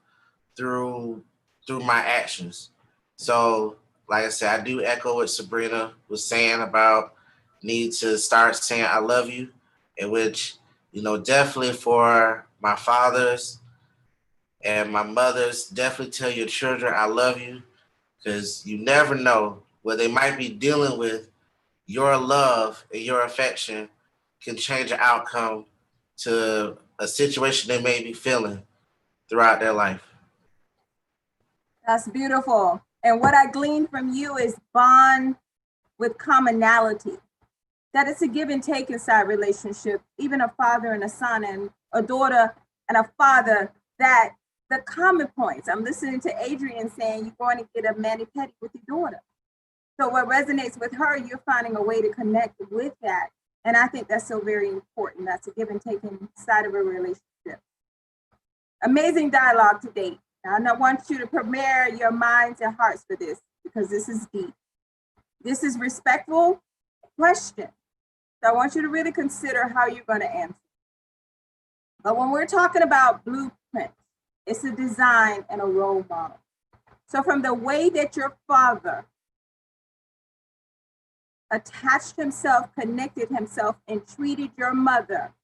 through my actions. So, like I said, I do echo what Sabrina was saying about need to start saying I love you, in which, definitely for my fathers and my mothers, definitely tell your children I love you, because you never know what they might be dealing with. Your love and your affection can change the outcome to a situation they may be feeling throughout their life. That's beautiful. And what I gleaned from you is bond with commonality. That it's a give and take inside relationship, even a father and a son and a daughter and a father, that the common points. I'm listening to Adrian saying you're going to get a mani-pedi with your daughter. So what resonates with her, you're finding a way to connect with that And I think that's so very important. That's a give and take inside of a relationship. Amazing dialogue to date. Now, I want you to prepare your minds and hearts for this, because this is deep. This is respectful question. So I want you to really consider how you're going to answer. But when we're talking about blueprint, it's a design and a role model. So from the way that your father attached himself, connected himself, and treated your mother,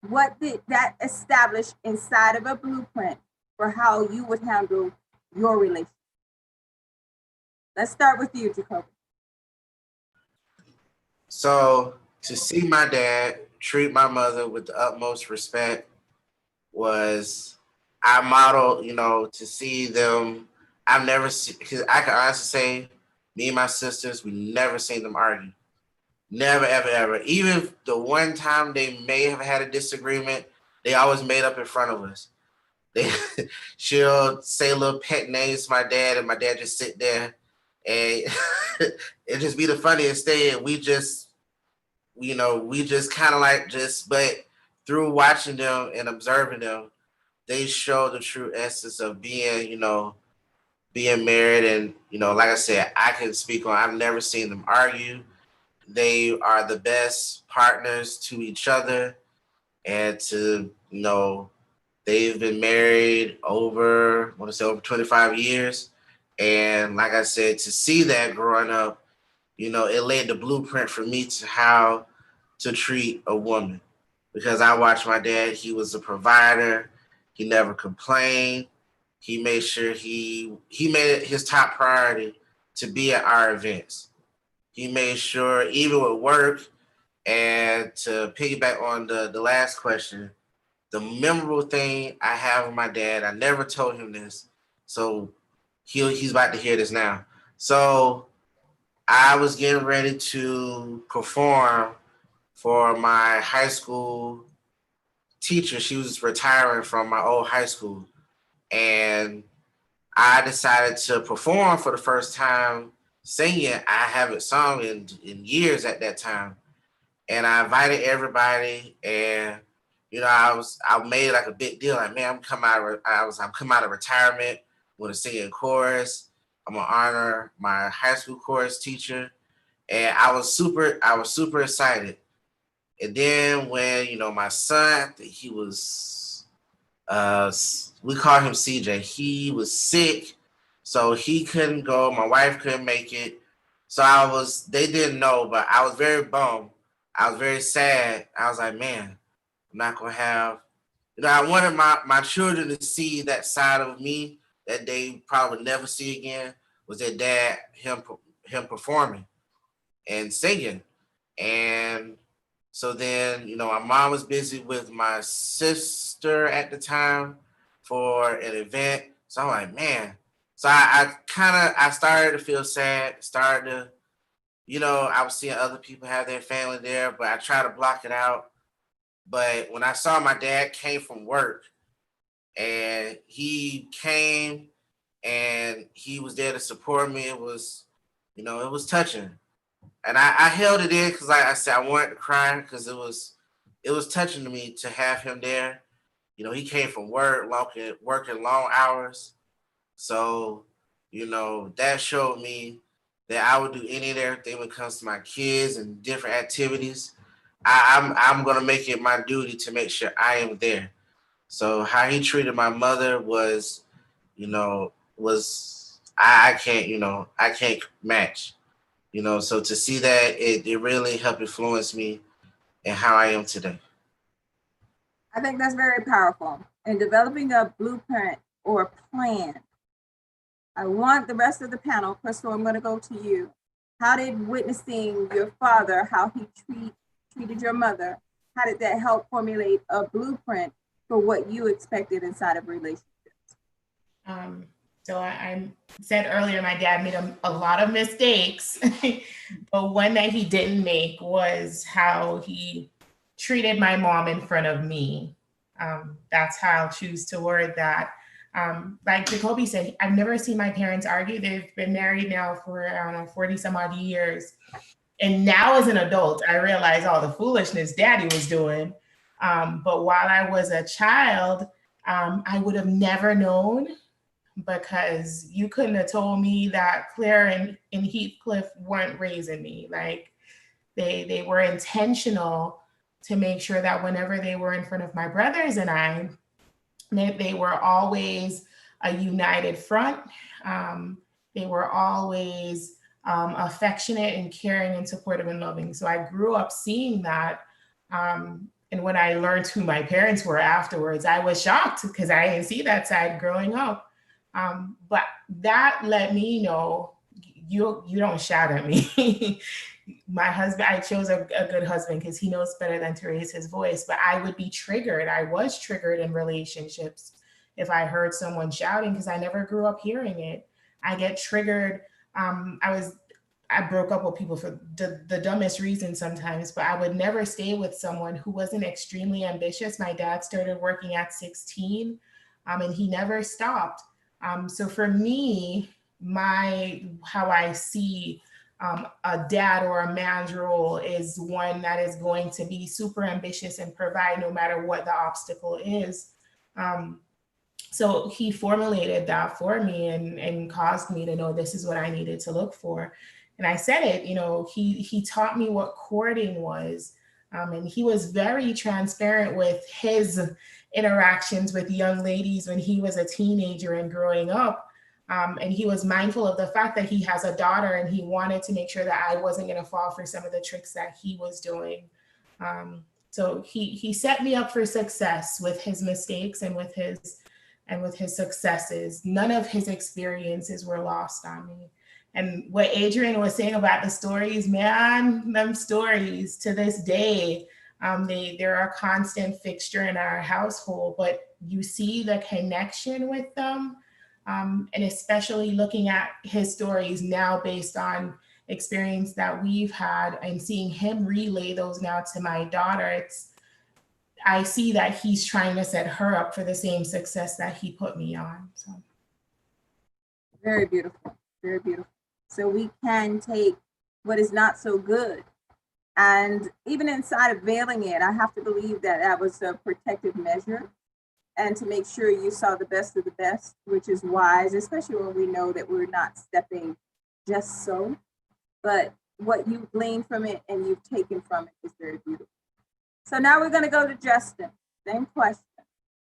what did that establish inside of a blueprint for how you would handle your relationship? Let's start with you, Jacoby. So to see my dad treat my mother with the utmost respect was, I modeled, to see them. I've never seen, because I can honestly say, me and my sisters, we never seen them argue. Never, ever, ever. Even the one time they may have had a disagreement, they always made up in front of us. She'll say little pet names to my dad, and my dad just sit there, and it just be the funniest thing. And we just kind of but through watching them and observing them, they show the true essence of being married. And, like I said, I can speak on, I've never seen them argue. They are the best partners to each other, and they've been married over 25 years. And like I said, to see that growing up, it laid the blueprint for me to how to treat a woman, because I watched my dad. He was a provider. He never complained. He made sure he made it his top priority to be at our events. He made sure, even with work, and to piggyback on the last question, the memorable thing I have with my dad, I never told him this, so he's about to hear this now. So I was getting ready to perform for my high school teacher. She was retiring from my old high school, and I decided to perform for the first time singing. I haven't sung in years at that time. And I invited everybody, and I made it like a big deal. Like, man, I'm coming out of retirement with a singing chorus. I'm gonna honor my high school chorus teacher, and I was super excited. And then when my son, he was we call him CJ. He was sick, so he couldn't go. My wife couldn't make it, so they didn't know, but I was very bummed. I was very sad. I was like, man, I'm not gonna have, I wanted my children to see that side of me that they probably never see again, was their dad, him performing and singing. And so then, my mom was busy with my sister at the time for an event. So I'm like, man. So I started to feel sad, I was seeing other people have their family there, but I tried to block it out. But when I saw my dad came from work, and he came and he was there to support me, it was touching. And I held it in because, like I said, I wanted to cry, because it was touching to me to have him there. He came from work, working long hours. So, that showed me that I would do any and everything when it comes to my kids and different activities. I'm gonna make it my duty to make sure I am there. So how he treated my mother was, I can't match. So to see that, it really helped influence me and how I am today. I think that's very powerful. In developing a blueprint or a plan, I want the rest of the panel, Crystal, I'm going to go to you. How did witnessing your father, how he treated your mother, how did that help formulate a blueprint for what you expected inside of relationships? So I said earlier, my dad made a lot of mistakes, but one that he didn't make was how he treated my mom in front of me. That's how I'll choose to word that. Like Jacoby said, I've never seen my parents argue. They've been married now for, 40 some odd years. And now as an adult, I realize all the foolishness daddy was doing. But while I was a child, I would have never known, because you couldn't have told me that Claire and Heathcliff weren't raising me. Like they were intentional to make sure that whenever they were in front of my brothers and I, they were always a united front. They were always affectionate and caring and supportive and loving. So I grew up seeing that. And when I learned who my parents were afterwards, I was shocked because I didn't see that side growing up. But that let me know, you don't shout at me. My husband, I chose a good husband because he knows better than to raise his voice, but I would be triggered. I was triggered in relationships if I heard someone shouting, because I never grew up hearing it. I get triggered. I broke up with people for the dumbest reason sometimes, but I would never stay with someone who wasn't extremely ambitious. My dad started working at 16, and he never stopped. So for me, how I see a dad or a man's role is one that is going to be super ambitious and provide no matter what the obstacle is. So he formulated that for me and caused me to know this is what I needed to look for. And I said it, he taught me what courting was. And he was very transparent with his interactions with young ladies when he was a teenager and growing up. And he was mindful of the fact that he has a daughter, and he wanted to make sure that I wasn't going to fall for some of the tricks that he was doing. So he set me up for success with his mistakes and with his successes. None of his experiences were lost on me. And what Adrian was saying about the stories, man, them stories to this day, they're a constant fixture in our household, but you see the connection with them. And especially looking at his stories now based on experience that we've had and seeing him relay those now to my daughter, I see that he's trying to set her up for the same success that he put me on. So very beautiful, very beautiful. So we can take what is not so good, and even inside of veiling it, I have to believe that that was a protective measure, and to make sure you saw the best of the best, which is wise, especially when we know that we're not stepping just so, but what you've gleaned from it and you've taken from it is very beautiful. So now we're going to go to Justin. Same question.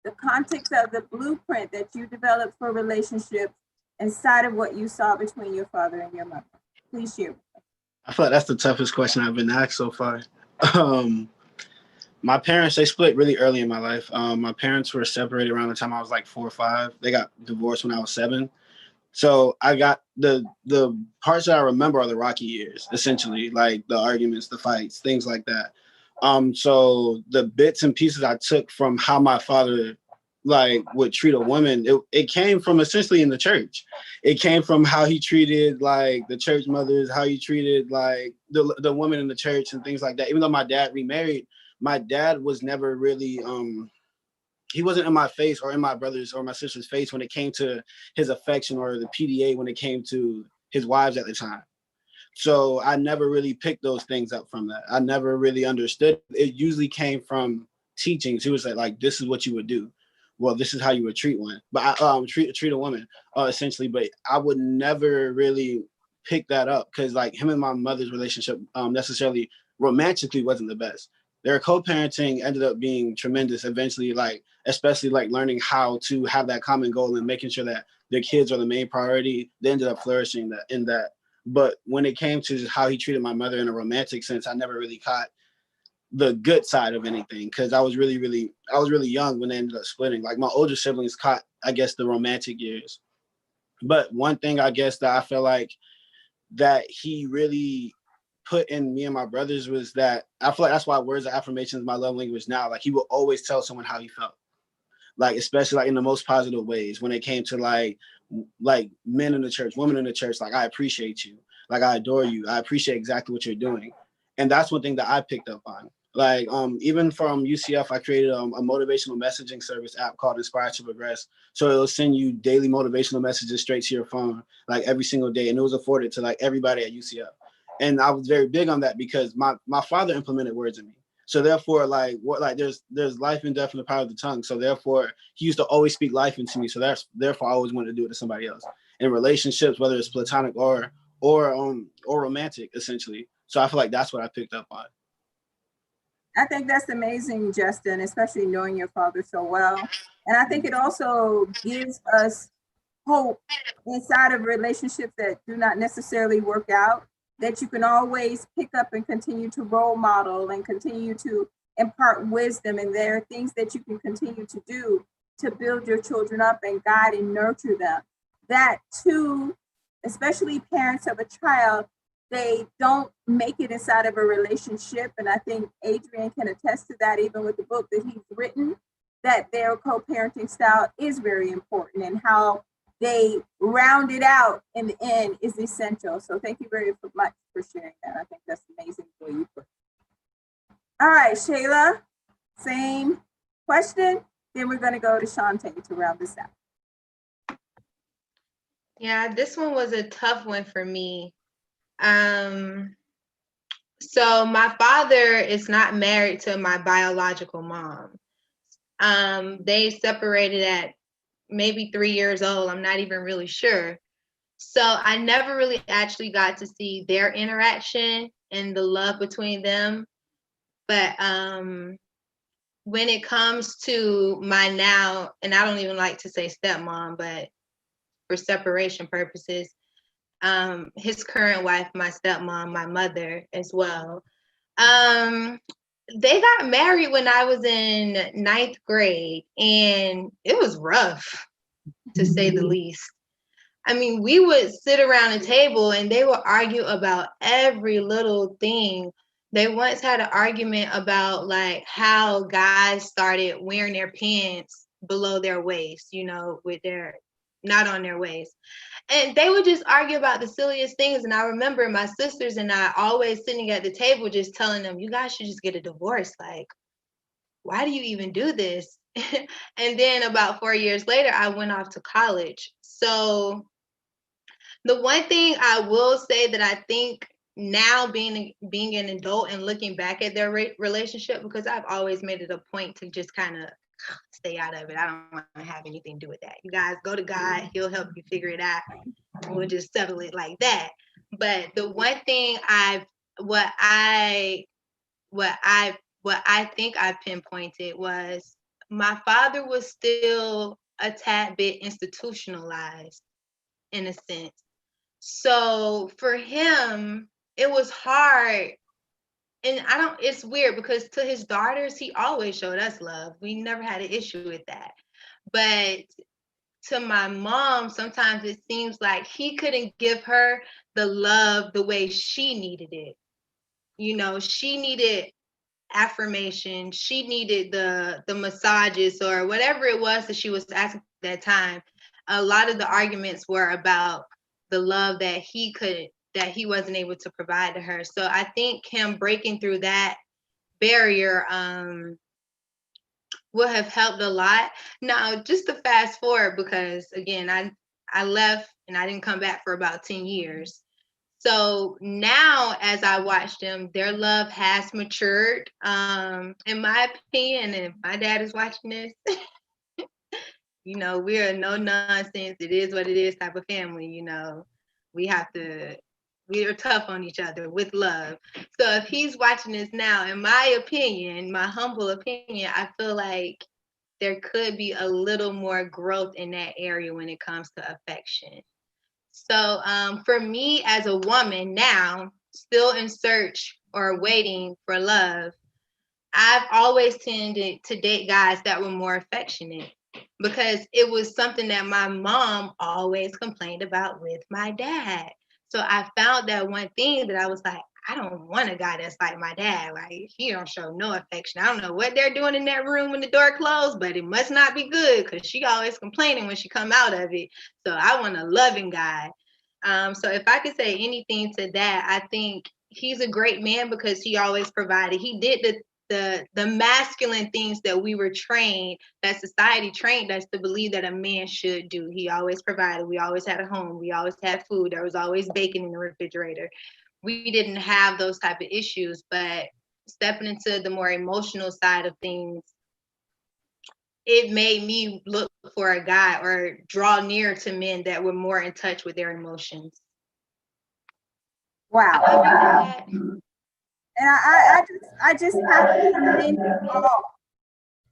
The context of the blueprint that you developed for relationships inside of what you saw between your father and your mother. Please share with us. I feel like that's the toughest question I've been asked so far. My parents, they split really early in my life. My parents were separated around the time I was like 4 or 5. They got divorced when I was 7. So I got the parts that I remember are the rocky years, essentially, like the arguments, the fights, things like that. So the bits and pieces I took from how my father would treat a woman, it came from essentially in the church. It came from how he treated like the church mothers, how he treated like the women in the church and things like that. Even though my dad remarried, my dad was never really he wasn't in my face or in my brother's or my sister's face when it came to his affection or the PDA when it came to his wives at the time. So I never really picked those things up from that. I never really understood. It usually came from teachings. He would say, like, this is what you would do. Well, this is how you would treat one. But I treat a woman, essentially. But I would never really pick that up because, like, him and my mother's relationship necessarily romantically wasn't the best. Their co-parenting ended up being tremendous eventually, like, especially like learning how to have that common goal and making sure that their kids are the main priority. They ended up flourishing in that. But when it came to how he treated my mother in a romantic sense, I never really caught the good side of anything because I was really young when they ended up splitting. Like my older siblings caught, I guess, the romantic years. But one thing I guess that I feel like that he really put in me and my brothers was that I feel like that's why words of affirmation is my love language now. Like he will always tell someone how he felt. Like especially like in the most positive ways when it came to like men in the church, women in the church, like I appreciate you, like I adore you, I appreciate exactly what you're doing. And that's one thing that I picked up on. Like even from UCF, I created a motivational messaging service app called Inspire to Progress. So it'll send you daily motivational messages straight to your phone, like every single day. And it was afforded to like everybody at UCF. And I was very big on that because my father implemented words in me. So therefore, there's life and death in the power of the tongue. So therefore, he used to always speak life into me. So therefore I always wanted to do it to somebody else in relationships, whether it's platonic or romantic, essentially. So I feel like that's what I picked up on. I think that's amazing, Justin, especially knowing your father so well. And I think it also gives us hope inside of relationships that do not necessarily work out, that you can always pick up and continue to role model and continue to impart wisdom. And there are things that you can continue to do to build your children up and guide and nurture them. That too, especially parents of a child, they don't make it inside of a relationship. And I think Adrian can attest to that, even with the book that he's written, that their co-parenting style is very important, and how they round it out in the end is essential. So thank you very much for sharing that. I think that's amazing the way you put it. All right, Shayla, same question. Then we're going to go to Shantae to round this out. Yeah, this one was a tough one for me. So my father is not married to my biological mom. They separated at maybe 3 years old. I'm not even really sure. So I never really actually got to see their interaction and the love between them. But when it comes to my now, and I don't even like to say stepmom, but for separation purposes, his current wife, my stepmom, my mother as well. They got married when I was in 9th grade, and it was rough, to say the least. I mean, we would sit around a table and they would argue about every little thing. They once had an argument about like how guys started wearing their pants below their waist, with their, not on their waist. And they would just argue about the silliest things. And I remember my sisters and I always sitting at the table just telling them, you guys should just get a divorce. Like, why do you even do this? And then about 4 years later, I went off to college. So the one thing I will say that I think now being an adult and looking back at their relationship, because I've always made it a point to just kind of stay out of it. I don't want to have anything to do with that. You guys go to God, he'll help you figure it out. We'll just settle it like that. But the one thing what I think I pinpointed was my father was still a tad bit institutionalized in a sense. So for him, it was hard. And it's weird because to his daughters, he always showed us love. We never had an issue with that. But to my mom, sometimes it seems like he couldn't give her the love the way she needed it. She needed affirmation. She needed the massages or whatever it was that she was asking at that time. A lot of the arguments were about the love that he wasn't able to provide to her. So I think him breaking through that barrier would have helped a lot. Now, just to fast forward, because again, I left and I didn't come back for about 10 years. So now as I watch them, their love has matured. In my opinion, and if my dad is watching this, we're a no nonsense, it is what it is type of family. We are tough on each other with love. So if he's watching this now, in my opinion, my humble opinion, I feel like there could be a little more growth in that area when it comes to affection. So for me as a woman now, still in search or waiting for love, I've always tended to date guys that were more affectionate because it was something that my mom always complained about with my dad. So I found that one thing that I was like, I don't want a guy that's like my dad. Like, he don't show no affection. I don't know what they're doing in that room when the door closed, but it must not be good because she always complaining when she come out of it. So I want a loving guy. So if I could say anything to that, I think he's a great man because he always provided. He did the masculine things that we were trained, that society trained us to believe that a man should do. He always provided. We always had a home. We always had food. There was always bacon in the refrigerator. we didn't have those type of issues, but stepping into the more emotional side of things, it made me look for a guy or draw near to men that were more in touch with their emotions. Wow. And I just have to commend you all,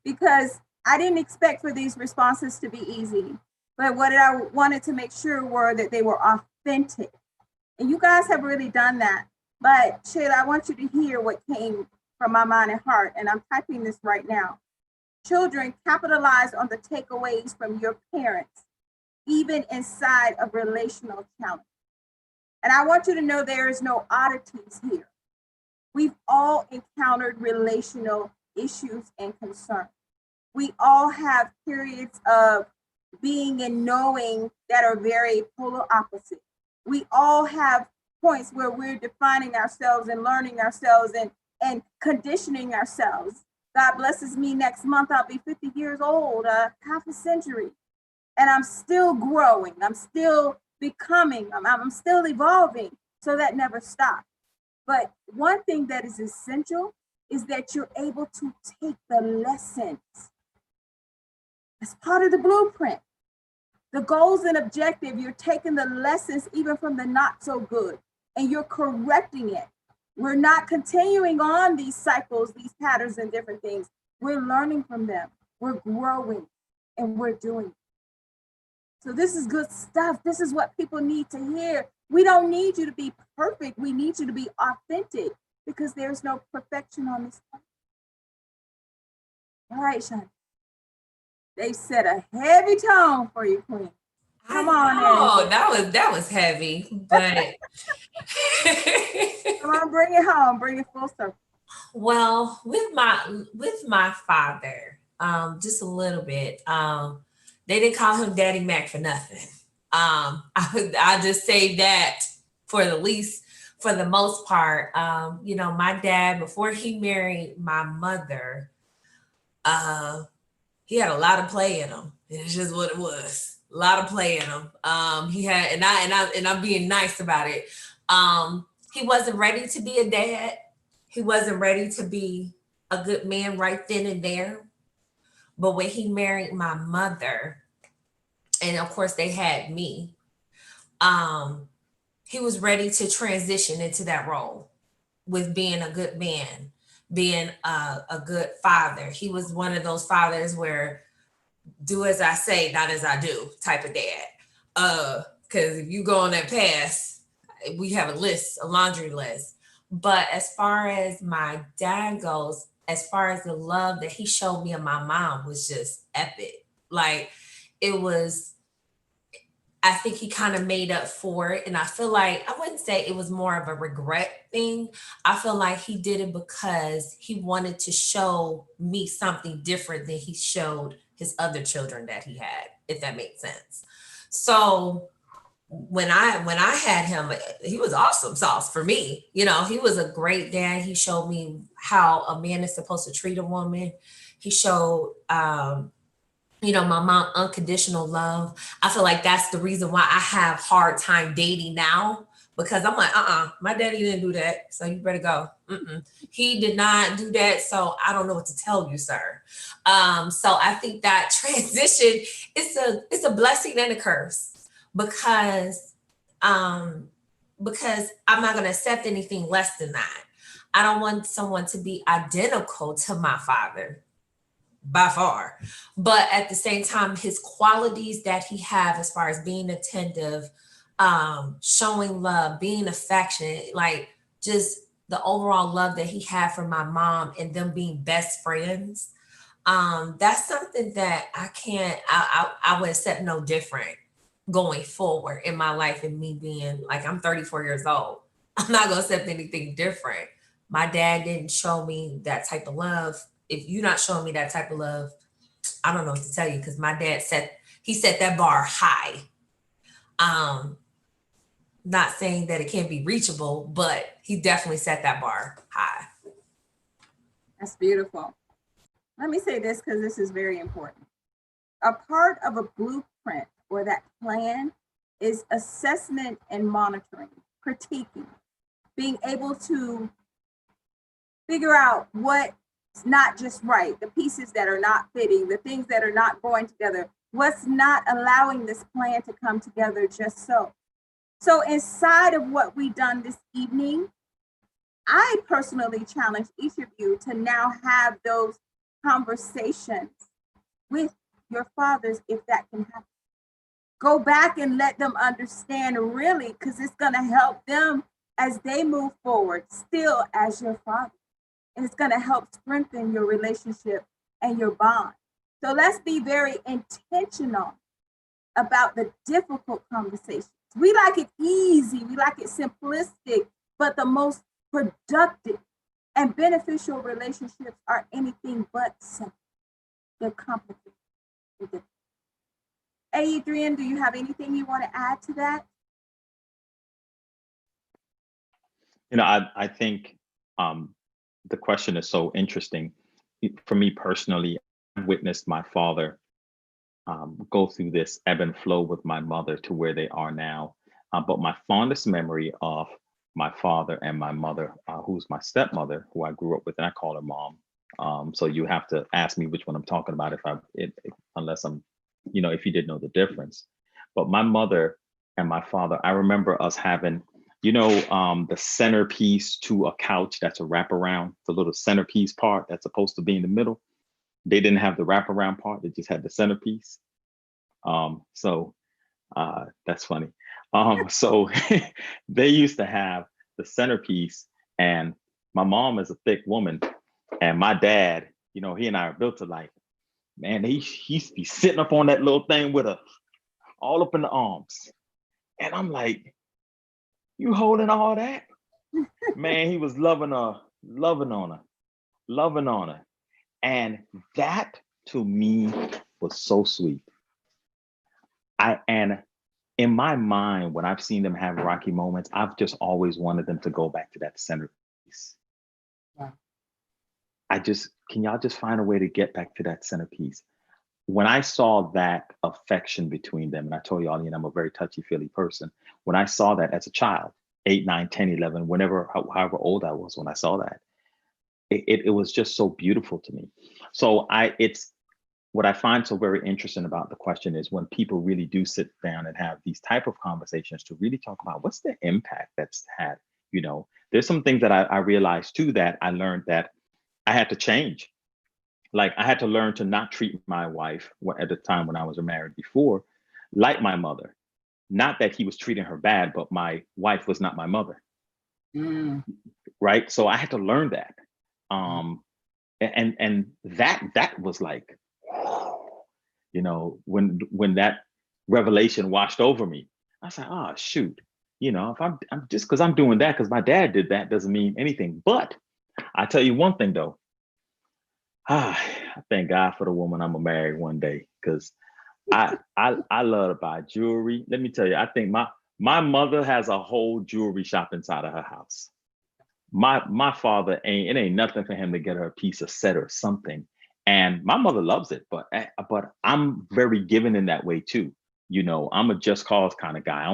because I didn't expect for these responses to be easy. But what I wanted to make sure were that they were authentic. And you guys have really done that. But Shayla, I want you to hear what came from my mind and heart. And I'm typing this right now. Children, capitalize on the takeaways from your parents, even inside of relational challenge. And I want you to know there is no oddities here. We've all encountered relational issues and concerns. We all have periods of being and knowing that are very polar opposite. We all have points where we're defining ourselves and learning ourselves and conditioning ourselves. God blesses me, next month I'll be 50 years old, half a century. And I'm still growing, I'm still becoming, I'm still evolving. So that never stops. But one thing that is essential is that you're able to take the lessons as part of the blueprint. The goals and objective, you're taking the lessons even from the not so good, and you're correcting it. We're not continuing on these cycles, these patterns and different things. We're learning from them. We're growing and we're doing. So this is good stuff. This is what people need to hear. We don't need you to be perfect. We need you to be authentic, because there's no perfection on this planet. All right, Sean. They set a heavy tone for you, Queen. Come on. Oh, that was heavy, but come on, bring it home, bring it full circle. Well, with my father, just a little bit. They didn't call him Daddy Mac for nothing. I just say that for the most part. My dad, before he married my mother, he had a lot of play in him. It's just what it was. A lot of play in him. He had, and I'm being nice about it. He wasn't ready to be a dad. He wasn't ready to be a good man right then and there. But when he married my mother, and of course they had me, he was ready to transition into that role with being a good man, being a good father. He was one of those fathers where do as I say, not as I do type of dad. Because if you go on that path, we have a laundry list. But as far as my dad goes, as far as the love that he showed me and my mom was just epic. Like it was, I think he kind of made up for it. And I feel like, I wouldn't say it was more of a regret thing. I feel like he did it because he wanted to show me something different than he showed his other children that he had, if that makes sense. So when I had him, he was awesome sauce for me. He was a great dad. He showed me how a man is supposed to treat a woman. He showed, my mom unconditional love. I feel like that's the reason why I have hard time dating now, because I'm like, my daddy didn't do that, so you better go. He did not do that, so I don't know what to tell you, sir. So I think that transition it's a blessing and a curse, because I'm not going to accept anything less than that. I don't want someone to be identical to my father, by far, but at the same time, his qualities that he have as far as being attentive, showing love, being affectionate, like just the overall love that he had for my mom and them being best friends. That's something that I would accept no different going forward in my life, and me being like, I'm 34 years old. I'm not gonna accept anything different. My dad didn't show me that type of love. If you're not showing me that type of love, I don't know what to tell you, because my dad set that bar high. Not saying that it can't be reachable, but he definitely set that bar high. That's beautiful. Let me say this, because this is very important. A part of a blueprint or that plan is assessment and monitoring, critiquing. being able to figure out what's not just right, the pieces that are not fitting, the things that are not going together, what's not allowing this plan to come together just so. So inside of what we've done this evening, I personally challenge each of you to now have those conversations with your fathers, if that can happen. Go back and let them understand really, because it's going to help them as they move forward, still as your father. And it's going to help strengthen your relationship and your bond. So let's be very intentional about the difficult conversations. We like it easy, we like it simplistic, but the most productive and beneficial relationships are anything but simple. They're complicated. Adrian, do you have anything you want to add to that? I think the question is so interesting. For me personally, I witnessed my father go through this ebb and flow with my mother to where they are now. But my fondest memory of my father and my mother, who's my stepmother, who I grew up with, and I call her mom. So you have to ask me which one I'm talking about unless I'm, if you didn't know the difference. But my mother and my father, I remember us having, the centerpiece to a couch that's a wraparound, the little centerpiece part that's supposed to be in the middle. They didn't have the wraparound part, they just had the centerpiece. So that's funny. So they used to have the centerpiece, and my mom is a thick woman, and my dad, he and I are built alike. Man, he used to be sitting up on that little thing with her, all up in the arms. And I'm like, you holding all that? Man, he was loving on her. And that to me was so sweet. And in my mind, when I've seen them have rocky moments, I've just always wanted them to go back to that centerpiece. Yeah. Can y'all just find a way to get back to that centerpiece? When I saw that affection between them, and I told y'all, I'm a very touchy-feely person. When I saw that as a child, 8, 9, 10, 11, however old I was when I saw that, it was just so beautiful to me. So what I find so very interesting about the question is when people really do sit down and have these type of conversations to really talk about what's the impact that's had. There's some things that I realized too, that I learned that I had to change. Like I had to learn to not treat my wife at the time when I was married before, like my mother. Not that he was treating her bad, but my wife was not my mother. Right. So I had to learn that. And that was like, when that revelation washed over me, I said, oh shoot, if I'm just because I'm doing that because my dad did that doesn't mean anything. But I tell you one thing though, I thank God for the woman I'm gonna marry one day, because I love to buy jewelry. Let me tell you, I think my mother has a whole jewelry shop inside of her house. My father ain't nothing for him to get her a piece of set or something. And my mother loves it, but I'm very given in that way too. I'm a just cause kind of guy.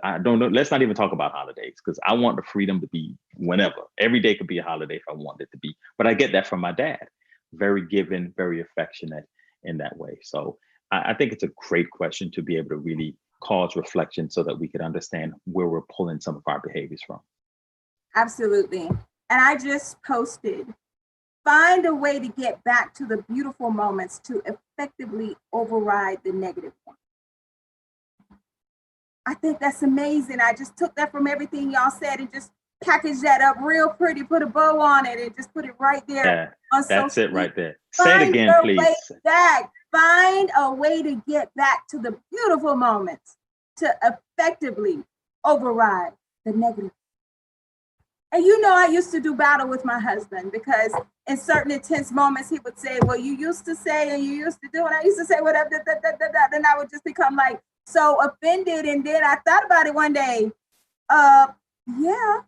I don't know. Let's not even talk about holidays, because I want the freedom to be whenever. Every day could be a holiday if I want it to be. But I get that from my dad. Very given, very affectionate in that way. So I think it's a great question to be able to really cause reflection so that we could understand where we're pulling some of our behaviors from. Absolutely. And I just posted, find a way to get back to the beautiful moments to effectively override the negative ones. I think that's amazing. I just took that from everything y'all said and just packaged that up real pretty, put a bow on it, and just put it right there. Yeah, that's it right there. Find Say it again, please. Find a way to get back to the beautiful moments to effectively override the negative. And I used to do battle with my husband, because in certain intense moments, he would say, well, you used to say, and you used to do, and I used to say whatever, then I would just become like so offended. And then I thought about it one day. Yeah,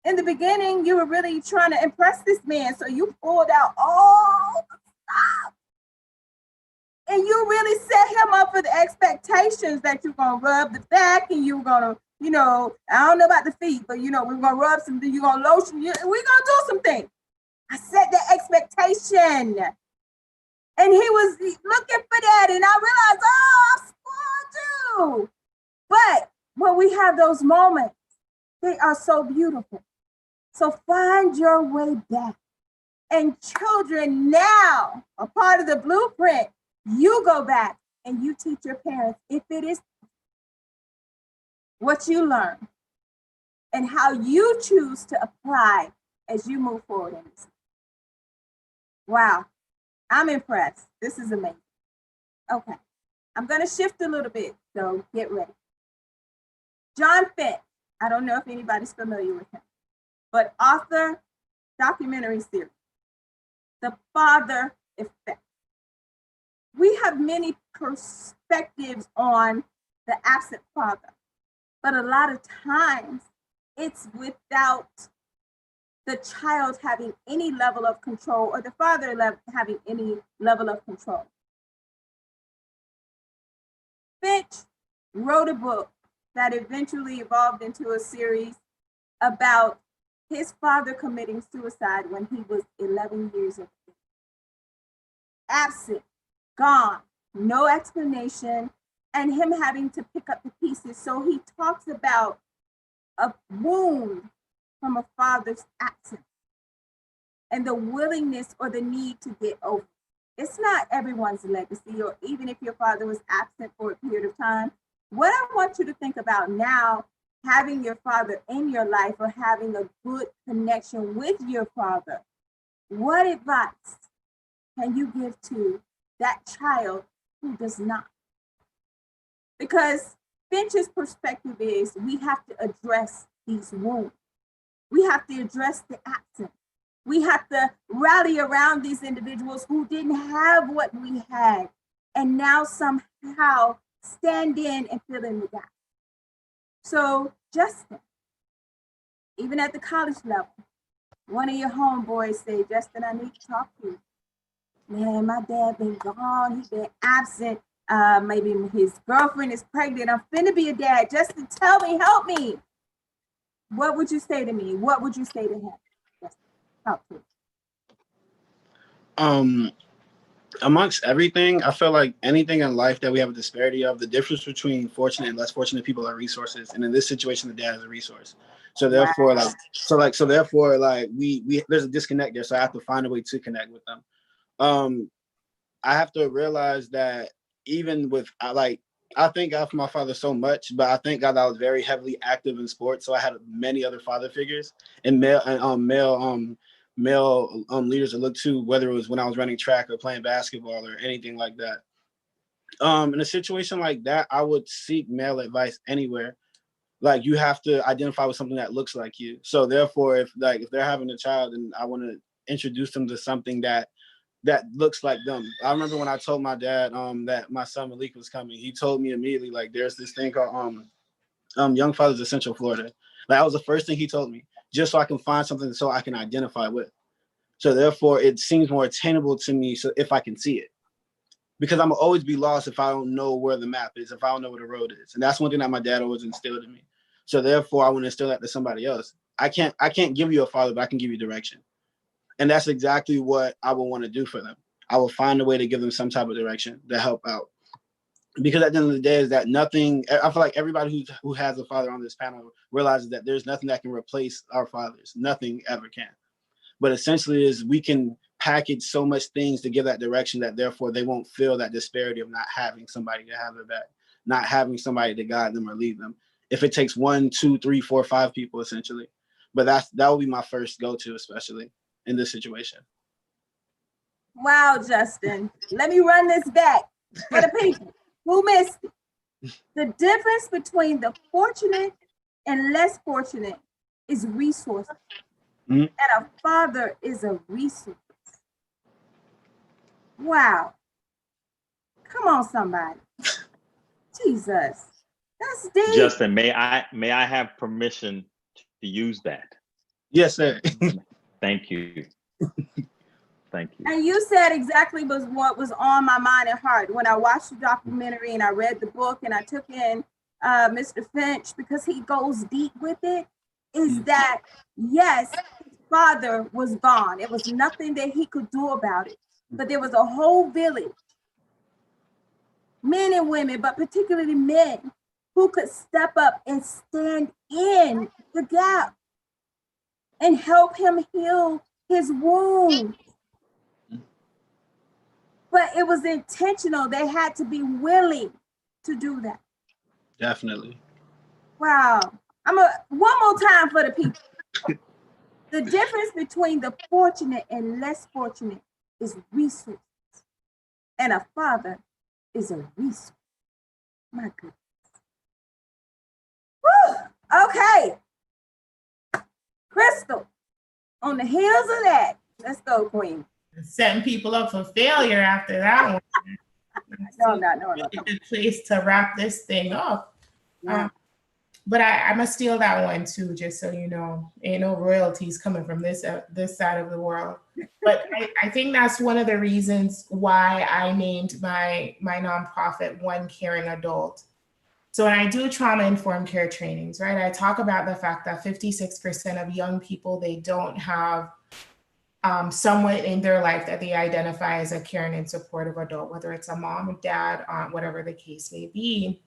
in the beginning, you were really trying to impress this man. So you pulled out all the stuff. And you really set him up for the expectations that you're going to rub the back and you're going to you know, I don't know about the feet, but you know, we're gonna rub some, you're gonna lotion, we're gonna do some things. I set the expectation. And he was looking for that, and I realized, oh, I'm spoiled too. But when we have those moments, they are so beautiful. So find your way back. And children now, a part of the blueprint, you go back and you teach your parents, if it is what you learn and how you choose to apply as you move forward in this. Wow, I'm impressed. This is amazing. Okay, I'm going to shift a little bit, so get ready. John Finch, I don't know if anybody's familiar with him, but author, documentary series, The Father Effect. We have many perspectives on the absent father, but a lot of times it's without the child having any level of control or the father having any level of control. Finch wrote a book that eventually evolved into a series about his father committing suicide when he was 11 years of age. Absent, gone, no explanation, and him having to pick up the pieces. So he talks about a wound from a father's absence and the willingness or the need to get over. It's not everyone's legacy, or even if your father was absent for a period of time. What I want you to think about now, having your father in your life or having a good connection with your father, what advice can you give to that child who does not? Because Finch's perspective is we have to address these wounds. We have to address the absence. We have to rally around these individuals who didn't have what we had and now somehow stand in and fill in the gap. So Justin, even at the college level, one of your homeboys say, Justin, I need to talk to you. Man, my dad been gone, he's been absent. Maybe his girlfriend is pregnant. I'm finna be a dad. Justin, tell me, help me. What would you say to me? What would you say to him? Justin, talk to me. Amongst everything, I feel like anything in life that we have a disparity of, the difference between fortunate and less fortunate people are resources. And in this situation, the dad is a resource. So therefore, Wow. we there's a disconnect there. So I have to find a way to connect with them. I have to realize that even with I thank God for my father so much, but I thank God that I was very heavily active in sports. So I had many other father figures and male leaders to look to, whether it was when I was running track or playing basketball or anything like that. In a situation like that, I would seek male advice anywhere. Like, you have to identify with something that looks like you. So therefore, if they're having a child and I want to introduce them to something that looks like them. I remember when I told my dad that my son Malik was coming, he told me immediately, like, there's this thing called Young Fathers of Central Florida. Like, that was the first thing he told me, just so I can find something so I can identify with. So therefore, it seems more attainable to me so if I can see it. Because I'm gonna always be lost if I don't know where the map is, if I don't know where the road is. And that's one thing that my dad always instilled in me. So therefore, I want to instill that to somebody else. I can't give you a father, but I can give you direction. And that's exactly what I would want to do for them. I will find a way to give them some type of direction to help out. Because at the end of the day, is that nothing, I feel like everybody who has a father on this panel realizes that there's nothing that can replace our fathers. Nothing ever can. But essentially is we can package so much things to give that direction that therefore they won't feel that disparity of not having somebody to have their back, not having somebody to guide them or lead them. If it takes 1, 2, 3, 4, 5 people, essentially. But that will be my first go-to, especially in this situation. Wow, Justin. Let me run this back for the people who missed it. The difference between the fortunate and less fortunate is resources. Mm-hmm. And a father is a resource. Wow. Come on, somebody. Jesus. That's deep. Justin, may I have permission to use that? Yes, sir. Thank you. Thank you. And you said exactly what was on my mind and heart when I watched the documentary and I read the book and I took in Mr. Finch, because he goes deep with it, is that yes, his father was gone. It was nothing that he could do about it. But there was a whole village, men and women, but particularly men, who could step up and stand in the gap and help him heal his wound. But it was intentional. They had to be willing to do that. Definitely. Wow. One more time for the people. The difference between the fortunate and less fortunate is resources. And a father is a resource. My goodness. Woo! Okay. Crystal, on the heels of that, let's go, Queen. Setting people up for failure after that one. No. It's a good place to wrap this thing up. Yeah. But I'm gonna steal that one too, just so you know. Ain't no royalties coming from this side of the world. But I think that's one of the reasons why I named my nonprofit One Caring Adult. So when I do trauma-informed care trainings, right, I talk about the fact that 56% of young people, they don't have someone in their life that they identify as a caring and supportive adult, whether it's a mom, a dad, aunt, whatever the case may be.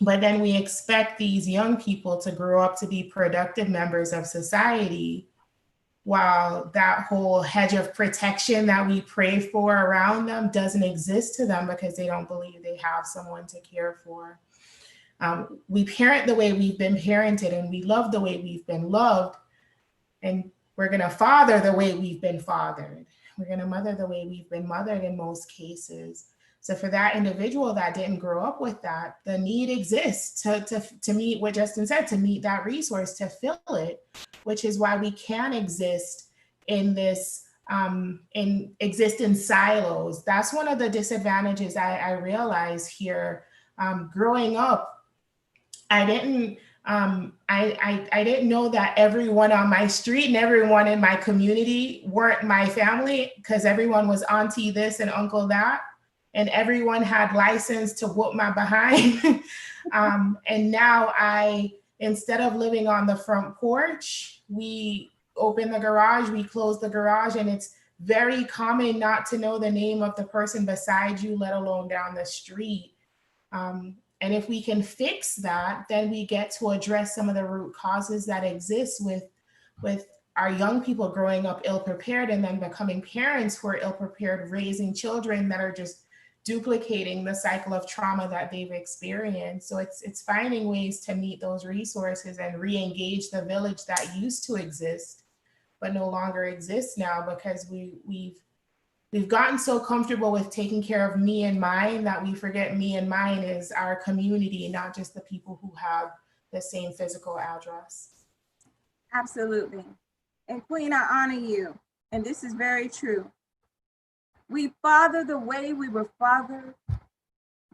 But then we expect these young people to grow up to be productive members of society, while that whole hedge of protection that we pray for around them doesn't exist to them because they don't believe they have someone to care for. We parent the way we've been parented, and we love the way we've been loved, and we're going to father the way we've been fathered. We're going to mother the way we've been mothered in most cases. So for that individual that didn't grow up with that, the need exists to meet what Justin said, to meet that resource, to fill it, which is why we can exist in this, exist in silos. That's one of the disadvantages I realized here. Growing up, I didn't know that everyone on my street and everyone in my community weren't my family, because everyone was auntie this and uncle that, and everyone had license to whoop my behind. And now instead of living on the front porch, we open the garage, we close the garage, and it's very common not to know the name of the person beside you, let alone down the street. And if we can fix that, then we get to address some of the root causes that exist with our young people growing up ill-prepared and then becoming parents who are ill-prepared, raising children that are just duplicating the cycle of trauma that they've experienced. So it's finding ways to meet those resources and re-engage the village that used to exist, but no longer exists now, because we've gotten so comfortable with taking care of me and mine that we forget me and mine is our community, not just the people who have the same physical address. Absolutely. And Queen, I honor you. And this is very true. We father the way we were fathered.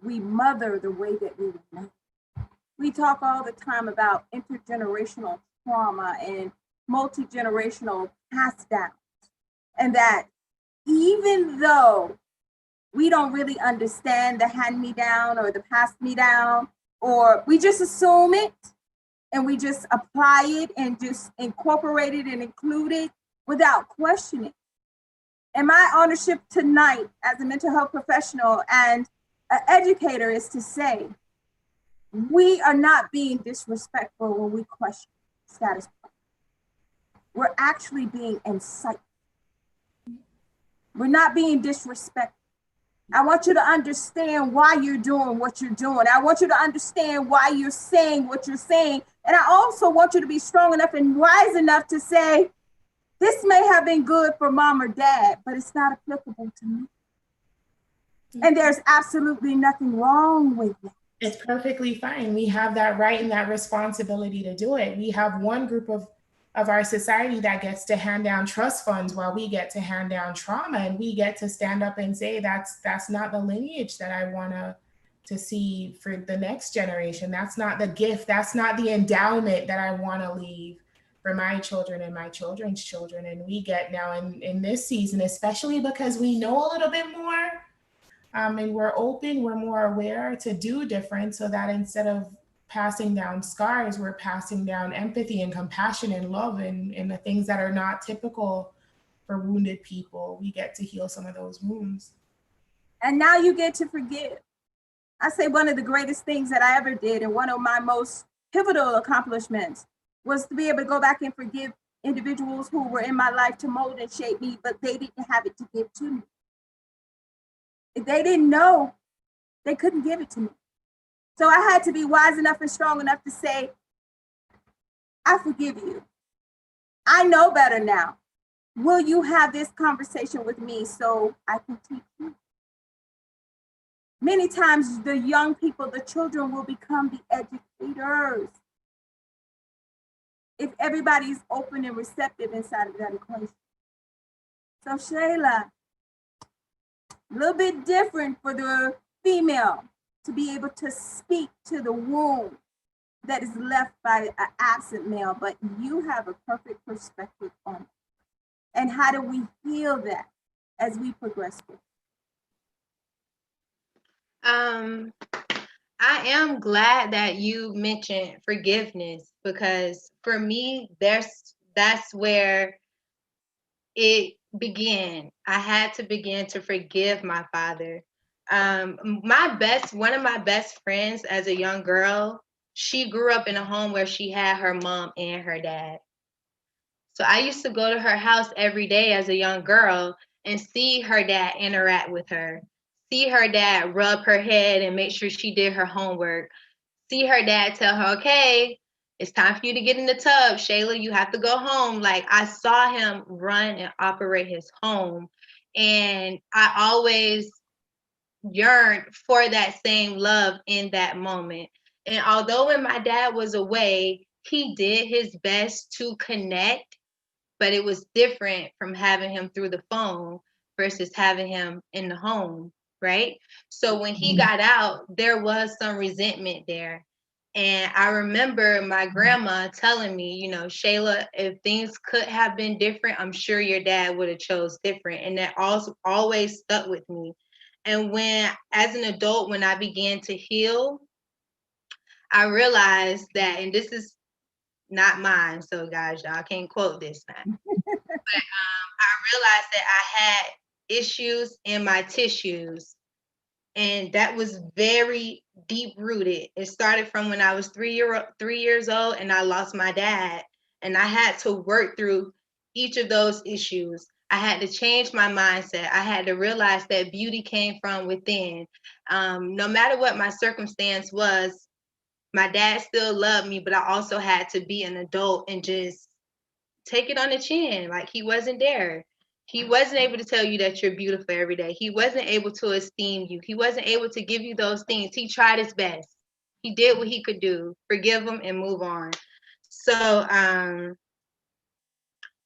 We mother the way that we were mothered. We talk all the time about intergenerational trauma and multi-generational pass downs. And that even though we don't really understand the hand-me-down or the pass-me-down, or we just assume it and we just apply it and just incorporate it and include it without questioning. And my ownership tonight as a mental health professional and an educator is to say, we are not being disrespectful when we question status quo. We're actually being insightful. We're not being disrespectful. I want you to understand why you're doing what you're doing. I want you to understand why you're saying what you're saying. And I also want you to be strong enough and wise enough to say, this may have been good for mom or dad, but it's not applicable to me. And there's absolutely nothing wrong with it. It's perfectly fine. We have that right and that responsibility to do it. We have one group of our society that gets to hand down trust funds while we get to hand down trauma, and we get to stand up and say, that's not the lineage that I want to see for the next generation. That's not the gift. That's not the endowment that I want to leave for my children and my children's children. And we get now in this season, especially because we know a little bit more, and we're open, we're more aware to do different, so that instead of passing down scars. We're passing down empathy and compassion and love and the things that are not typical for wounded people. We get to heal some of those wounds. And now you get to forgive. I say one of the greatest things that I ever did, and one of my most pivotal accomplishments, was to be able to go back and forgive individuals who were in my life to mold and shape me, but they didn't have it to give to me. If they didn't know, they couldn't give it to me. So I had to be wise enough and strong enough to say, I forgive you. I know better now. Will you have this conversation with me so I can teach you? Many times the young people, the children, will become the educators if everybody's open and receptive inside of that equation. So Shayla, a little bit different for the female to be able to speak to the wound that is left by an absent male, but you have a perfect perspective on it. And how do we heal that as we progress through? I am glad that you mentioned forgiveness, because for me, that's where it began. I had to begin to forgive my father. One of my best friends as a young girl, she grew up in a home where she had her mom and her dad. So I used to go to her house every day as a young girl and see her dad interact with her, see her dad rub her head and make sure she did her homework, see her dad tell her, okay, it's time for you to get in the tub, Shayla, you have to go home. Like, I saw him run and operate his home. And I always yearned for that same love in that moment. And although when my dad was away, he did his best to connect, but it was different from having him through the phone versus having him in the home, right? So when he got out, there was some resentment there. And I remember my grandma telling me, you know, Shayla, if things could have been different, I'm sure your dad would have chose different. And that also always stuck with me. And when, as an adult, when I began to heal, I realized that, and this is not mine, so guys, y'all can't quote this now. But I realized that I had issues in my tissues, and that was very deep rooted. It started from when I was 3 years old, and I lost my dad, and I had to work through each of those issues. I had to change my mindset. I had to realize that beauty came from within. No matter what my circumstance was, my dad still loved me, but I also had to be an adult and just take it on the chin. Like, he wasn't there. He wasn't able to tell you that you're beautiful every day. He wasn't able to esteem you. He wasn't able to give you those things. He tried his best. He did what he could do. Forgive him and move on. So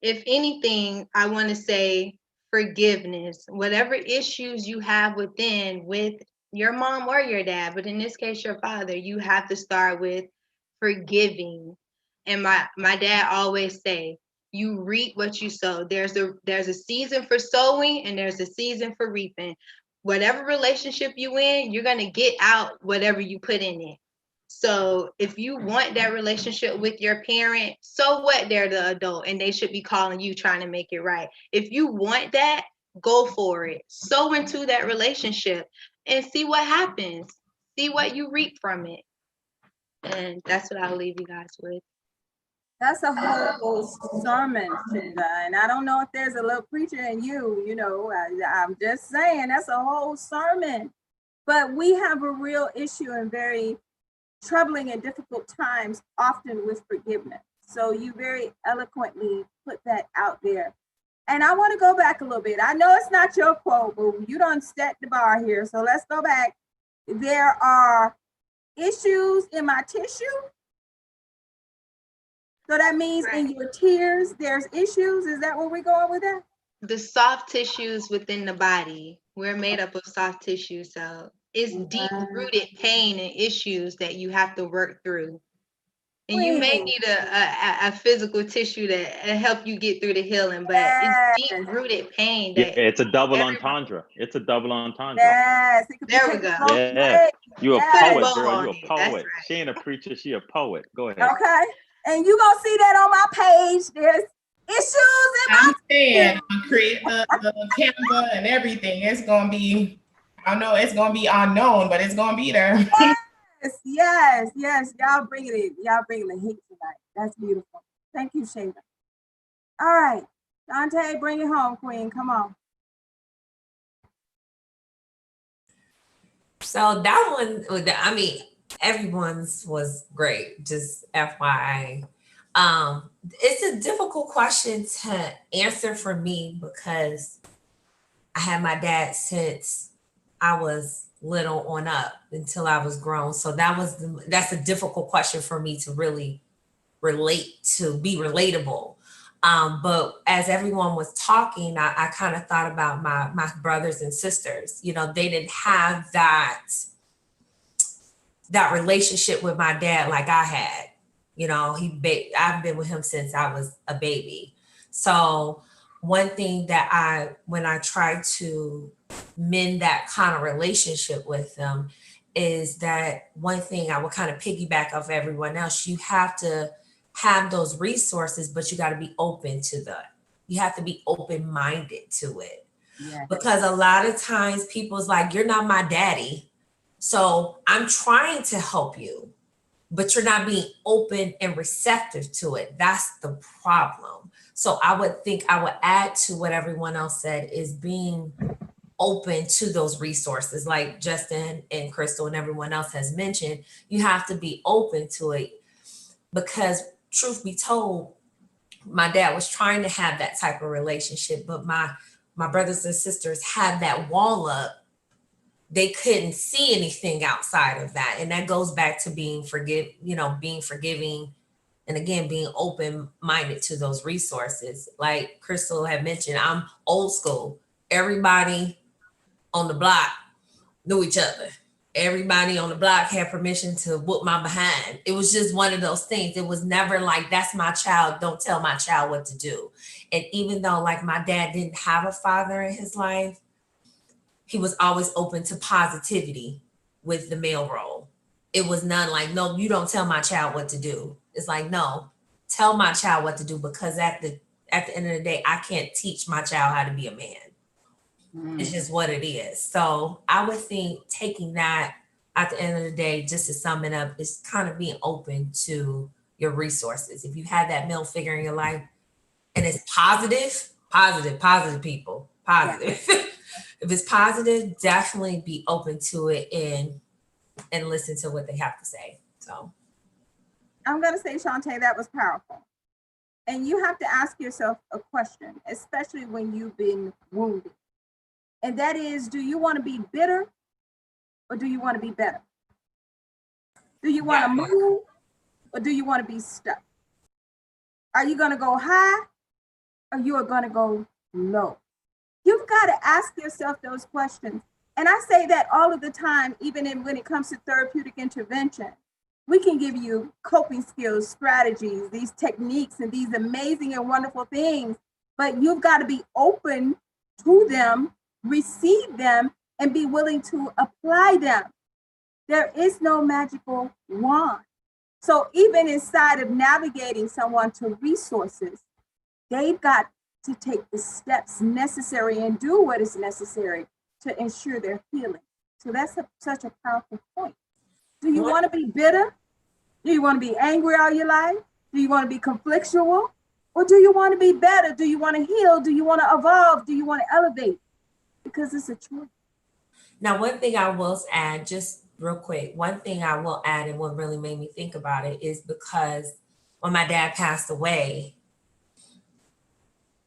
if anything, I want to say forgiveness. Whatever issues you have within with your mom or your dad, but in this case, your father, you have to start with forgiving. And my dad always say, you reap what you sow. There's a season for sowing and there's a season for reaping. Whatever relationship you in, you're gonna get out whatever you put in it. So if you want that relationship with your parent, so what, they're the adult and they should be calling you trying to make it right. If you want that, go for it. Sow into that relationship and see what happens. See what you reap from it. And that's what I'll leave you guys with. That's a whole sermon, Shayla. And I don't know if there's a little preacher in you, you know, I'm just saying that's a whole sermon. But we have a real issue and very troubling and difficult times often with forgiveness. So you very eloquently put that out there. And I want to go back a little bit. I know it's not your quote, but you done set the bar here. So let's go back. There are issues in my tissue. So that means in your tears, there's issues. Is that where we're going with that? The soft tissues within the body. We're made up of soft tissue. So it's deep-rooted pain and issues that you have to work through. And you may Queen. need a physical tissue to help you get through the healing, but Yes. it's deep rooted pain Yeah, that it's a double everyone. entendre. It's a double entendre. Yes. It could be There we taken go. both Yeah. ways. You a Yes. Put a poet, bow girl. on You a it. That's poet. right. She ain't a preacher. She a poet. Go ahead. Okay. And you gonna see that on my page. There's issues in my I'm saying, create the Canva and everything. It's gonna be, I don't know, it's gonna be unknown, but it's gonna be there. Yes. Y'all bringing it. Y'all bringing the heat tonight. That's beautiful. Thank you, Shayla. All right. Dante, bring it home, Queen. Come on. So that one, I mean, everyone's was great. Just FYI. It's a difficult question to answer for me because I had my dad since I was little on up until I was grown. So that's a difficult question for me to really relate to, be relatable. But as everyone was talking, I kind of thought about my brothers and sisters. You know, they didn't have that relationship with my dad like I had. You know, I've been with him since I was a baby. So one thing that when I try to mend that kind of relationship with them is that one thing I would kind of piggyback off everyone else. You have to have those resources, but you got to be open to that. You have to be open-minded to it. Yes. Because a lot of times people's like, you're not my daddy. So I'm trying to help you, but you're not being open and receptive to it. That's the problem. So I would add to what everyone else said is being open to those resources. Like Justin and Crystal and everyone else has mentioned, you have to be open to it because truth be told, my dad was trying to have that type of relationship, but my brothers and sisters had that wall up. They couldn't see anything outside of that. And that goes back to being forgiving, and again, being open-minded to those resources. Like Crystal had mentioned, I'm old school. Everybody on the block knew each other. Everybody on the block had permission to whoop my behind. It was just one of those things. It was never like, that's my child, don't tell my child what to do. And even though like my dad didn't have a father in his life, he was always open to positivity with the male role. It was none like, no, you don't tell my child what to do. It's like, no, tell my child what to do, because at the end of the day, I can't teach my child how to be a man. It's just what it is. So I would think taking that at the end of the day, just to sum it up, is kind of being open to your resources. If you have that male figure in your life and it's positive people, positive. Yeah. If it's positive, definitely be open to it and listen to what they have to say. So I'm going to say, Shantae, that was powerful. And you have to ask yourself a question, especially when you've been wounded. And that is, do you want to be bitter or do you want to be better? Do you want to move or do you want to be stuck? Are you going to go high or you are going to go low? You've got to ask yourself those questions. And I say that all of the time, even when it comes to therapeutic intervention. We can give you coping skills, strategies, these techniques, and these amazing and wonderful things, but you've got to be open to them, receive them, and be willing to apply them. There is no magical wand. So even inside of navigating someone to resources, they've got to take the steps necessary and do what is necessary to ensure their healing. So that's such a powerful point. Do you want to be bitter? Do you want to be angry all your life? Do you want to be conflictual? Or do you want to be better? Do you want to heal? Do you want to evolve? Do you want to elevate? Because it's a choice. Now, one thing I will add, just real quick, one thing I will add, and what really made me think about it is because when my dad passed away,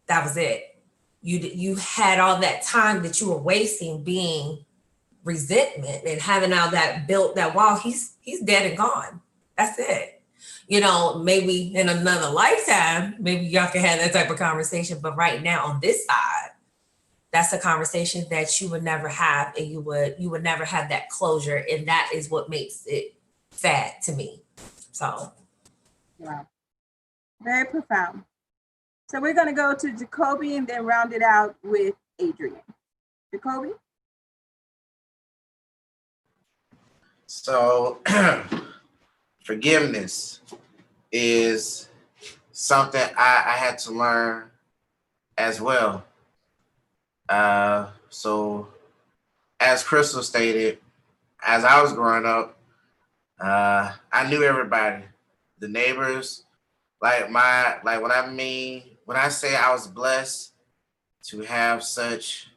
that was it. You had all that time that you were wasting being resentment and having all that built that wall. He's dead and gone. That's it. You know, maybe in another lifetime, maybe y'all can have that type of conversation. But right now on this side, that's a conversation that you would never have, and you would never have that closure. And that is what makes it sad to me. So Wow. Very profound. So we're going to go to Jacoby and then round it out with Adrian. Jacoby? So forgiveness is something I had to learn as well. So as Crystal stated, as I was growing up, I knew everybody, the neighbors, like when I say I was blessed to have such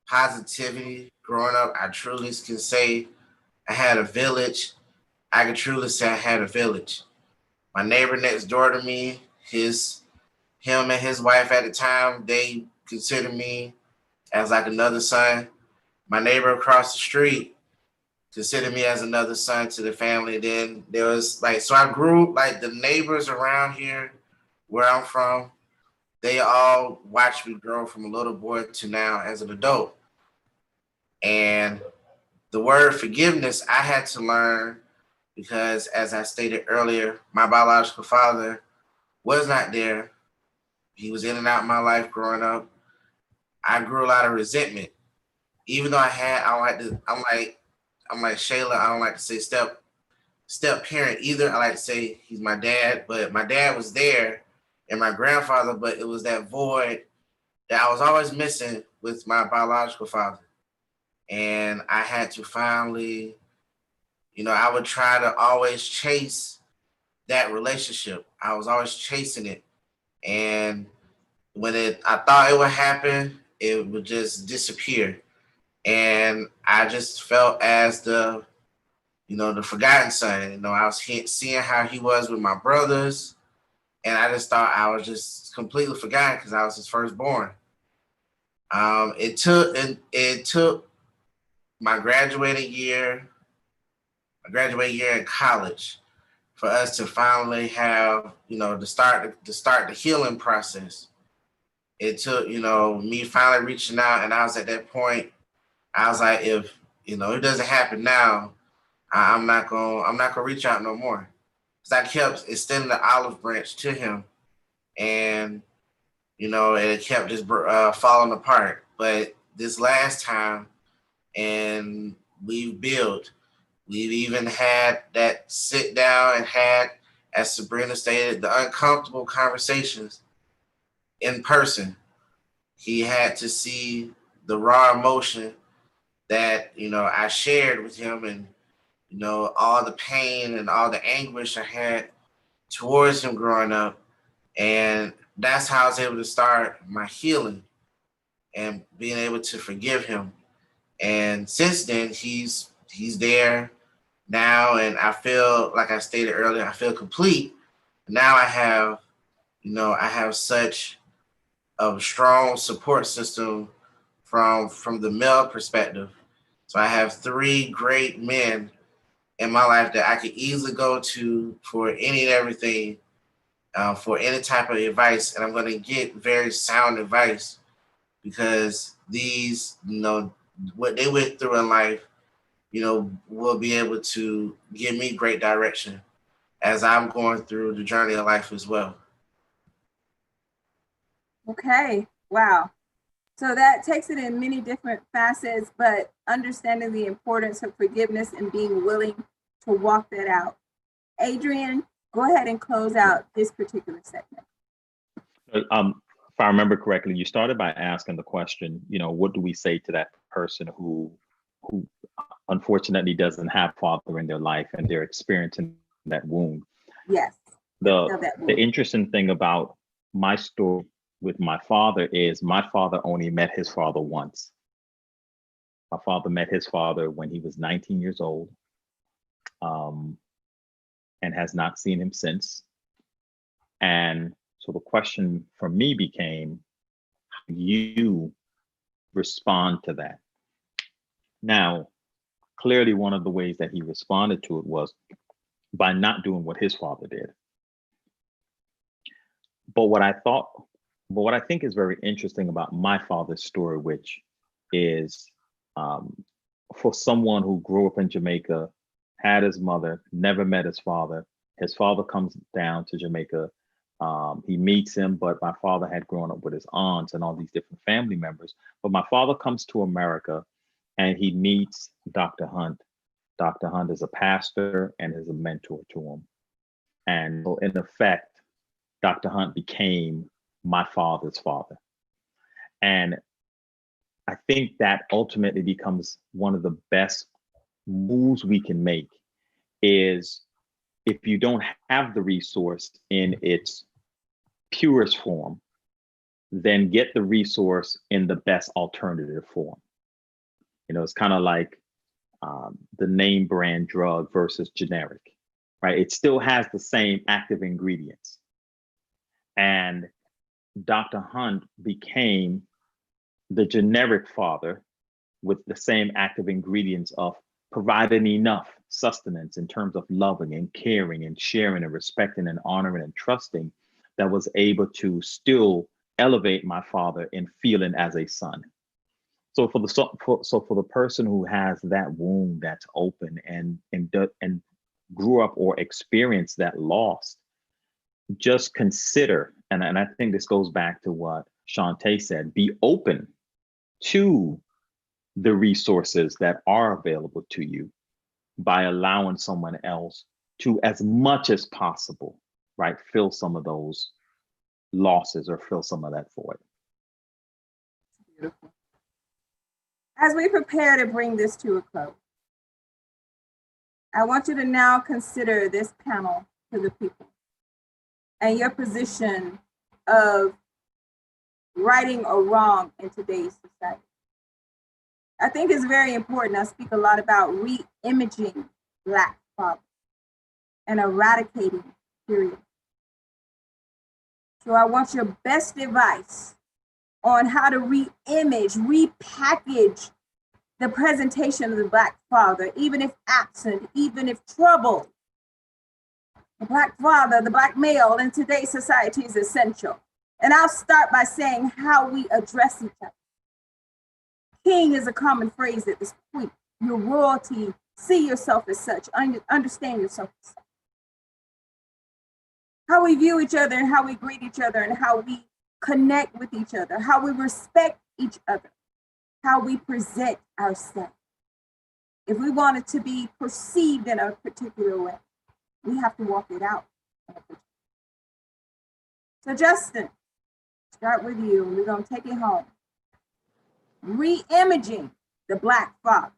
positivity growing up, I truly can say I had a village. I can truly say I had a village. My neighbor next door to me, him and his wife at the time, they considered me as like another son. My neighbor across the street considered me as another son to the family. Then there was like, so I grew like the neighbors around here where I'm from, they all watched me grow from a little boy to now as an adult. And the word forgiveness I had to learn because, as I stated earlier, my biological father was not there. He was in and out of my life growing up. I grew a lot of resentment, even though I don't like to. I'm like Shayla. I don't like to say step parent either. I like to say he's my dad, but my dad was there, and my grandfather. But it was that void that I was always missing with my biological father, and I had to finally, I would try to always chase that relationship. I was always chasing it, and I thought it would happen, it would just disappear. And I just felt as the forgotten son. I was seeing how he was with my brothers, and I just thought I was just completely forgotten because I was his firstborn. It took my graduating year in college for us to finally have, to start the healing process. It took, me finally reaching out, and I was at that point. I was like, if it doesn't happen now, I'm not gonna reach out no more. Because I kept extending the olive branch to him, and it kept just falling apart. But this last time, and we've even had that sit down and had, as Sabrina stated, the uncomfortable conversations in person. He had to see the raw emotion that I shared with him, and all the pain and all the anguish I had towards him growing up, and that's how I was able to start my healing and being able to forgive him. And since then, he's there now, and I feel like I stated earlier, I feel complete. Now I have such a strong support system from the male perspective. So I have three great men in my life that I could easily go to for any and everything, for any type of advice, and I'm going to get very sound advice because these, what they went through in life, will be able to give me great direction as I'm going through the journey of life as well. Okay, wow. So that takes it in many different facets, but understanding the importance of forgiveness and being willing to walk that out. Adrian, go ahead and close out this particular segment. If I remember correctly, you started by asking the question, what do we say to that person who unfortunately doesn't have father in their life and they're experiencing that wound? Yes. The interesting thing about my story with my father is my father only met his father once. My father met his father when he was 19 years old, and has not seen him since. And so the question for me became, how do you respond to that? Now, clearly one of the ways that he responded to it was by not doing what his father did. But what I think is very interesting about my father's story, which is for someone who grew up in Jamaica, had his mother, never met his father, His father comes down to Jamaica. He meets him, but my father had grown up with his aunts and all these different family members. But my father comes to America and he meets Dr. Hunt. Dr. Hunt is a pastor and is a mentor to him. And so in effect, Dr. Hunt became my father's father. And I think that ultimately becomes one of the best moves we can make is if you don't have the resource in its purest form, then get the resource in the best alternative form. You know, it's kind of like the name brand drug versus generic, right? It still has the same active ingredients. And Dr. Hunt became the generic father with the same active ingredients of providing enough sustenance in terms of loving and caring and sharing and respecting and honoring and trusting that was able to still elevate my father in feeling as a son. So for the person who has that wound that's open and grew up or experienced that loss, just consider, and I think this goes back to what Shantae said, be open to the resources that are available to you by allowing someone else to, as much as possible, right, fill some of those losses or fill some of that void. Beautiful. As we prepare to bring this to a close, I want you to now consider this panel to the people and your position of righting or wrong in today's society. I think it's very important. I speak a lot about re-imaging Black fathers and eradicating period. So I want your best advice on how to re-image, repackage the presentation of the Black father, even if absent, even if troubled. The Black father, the Black male in today's society is essential. And I'll start by saying how we address each other. King is a common phrase at this point. Your royalty, see yourself as such, understand yourself as such. How we view each other and how we greet each other and how we connect with each other, how we respect each other, how we present ourselves. If we want it to be perceived in a particular way, we have to walk it out. So Justin, start with you. We're going to take it home. Re-imaging the Black father.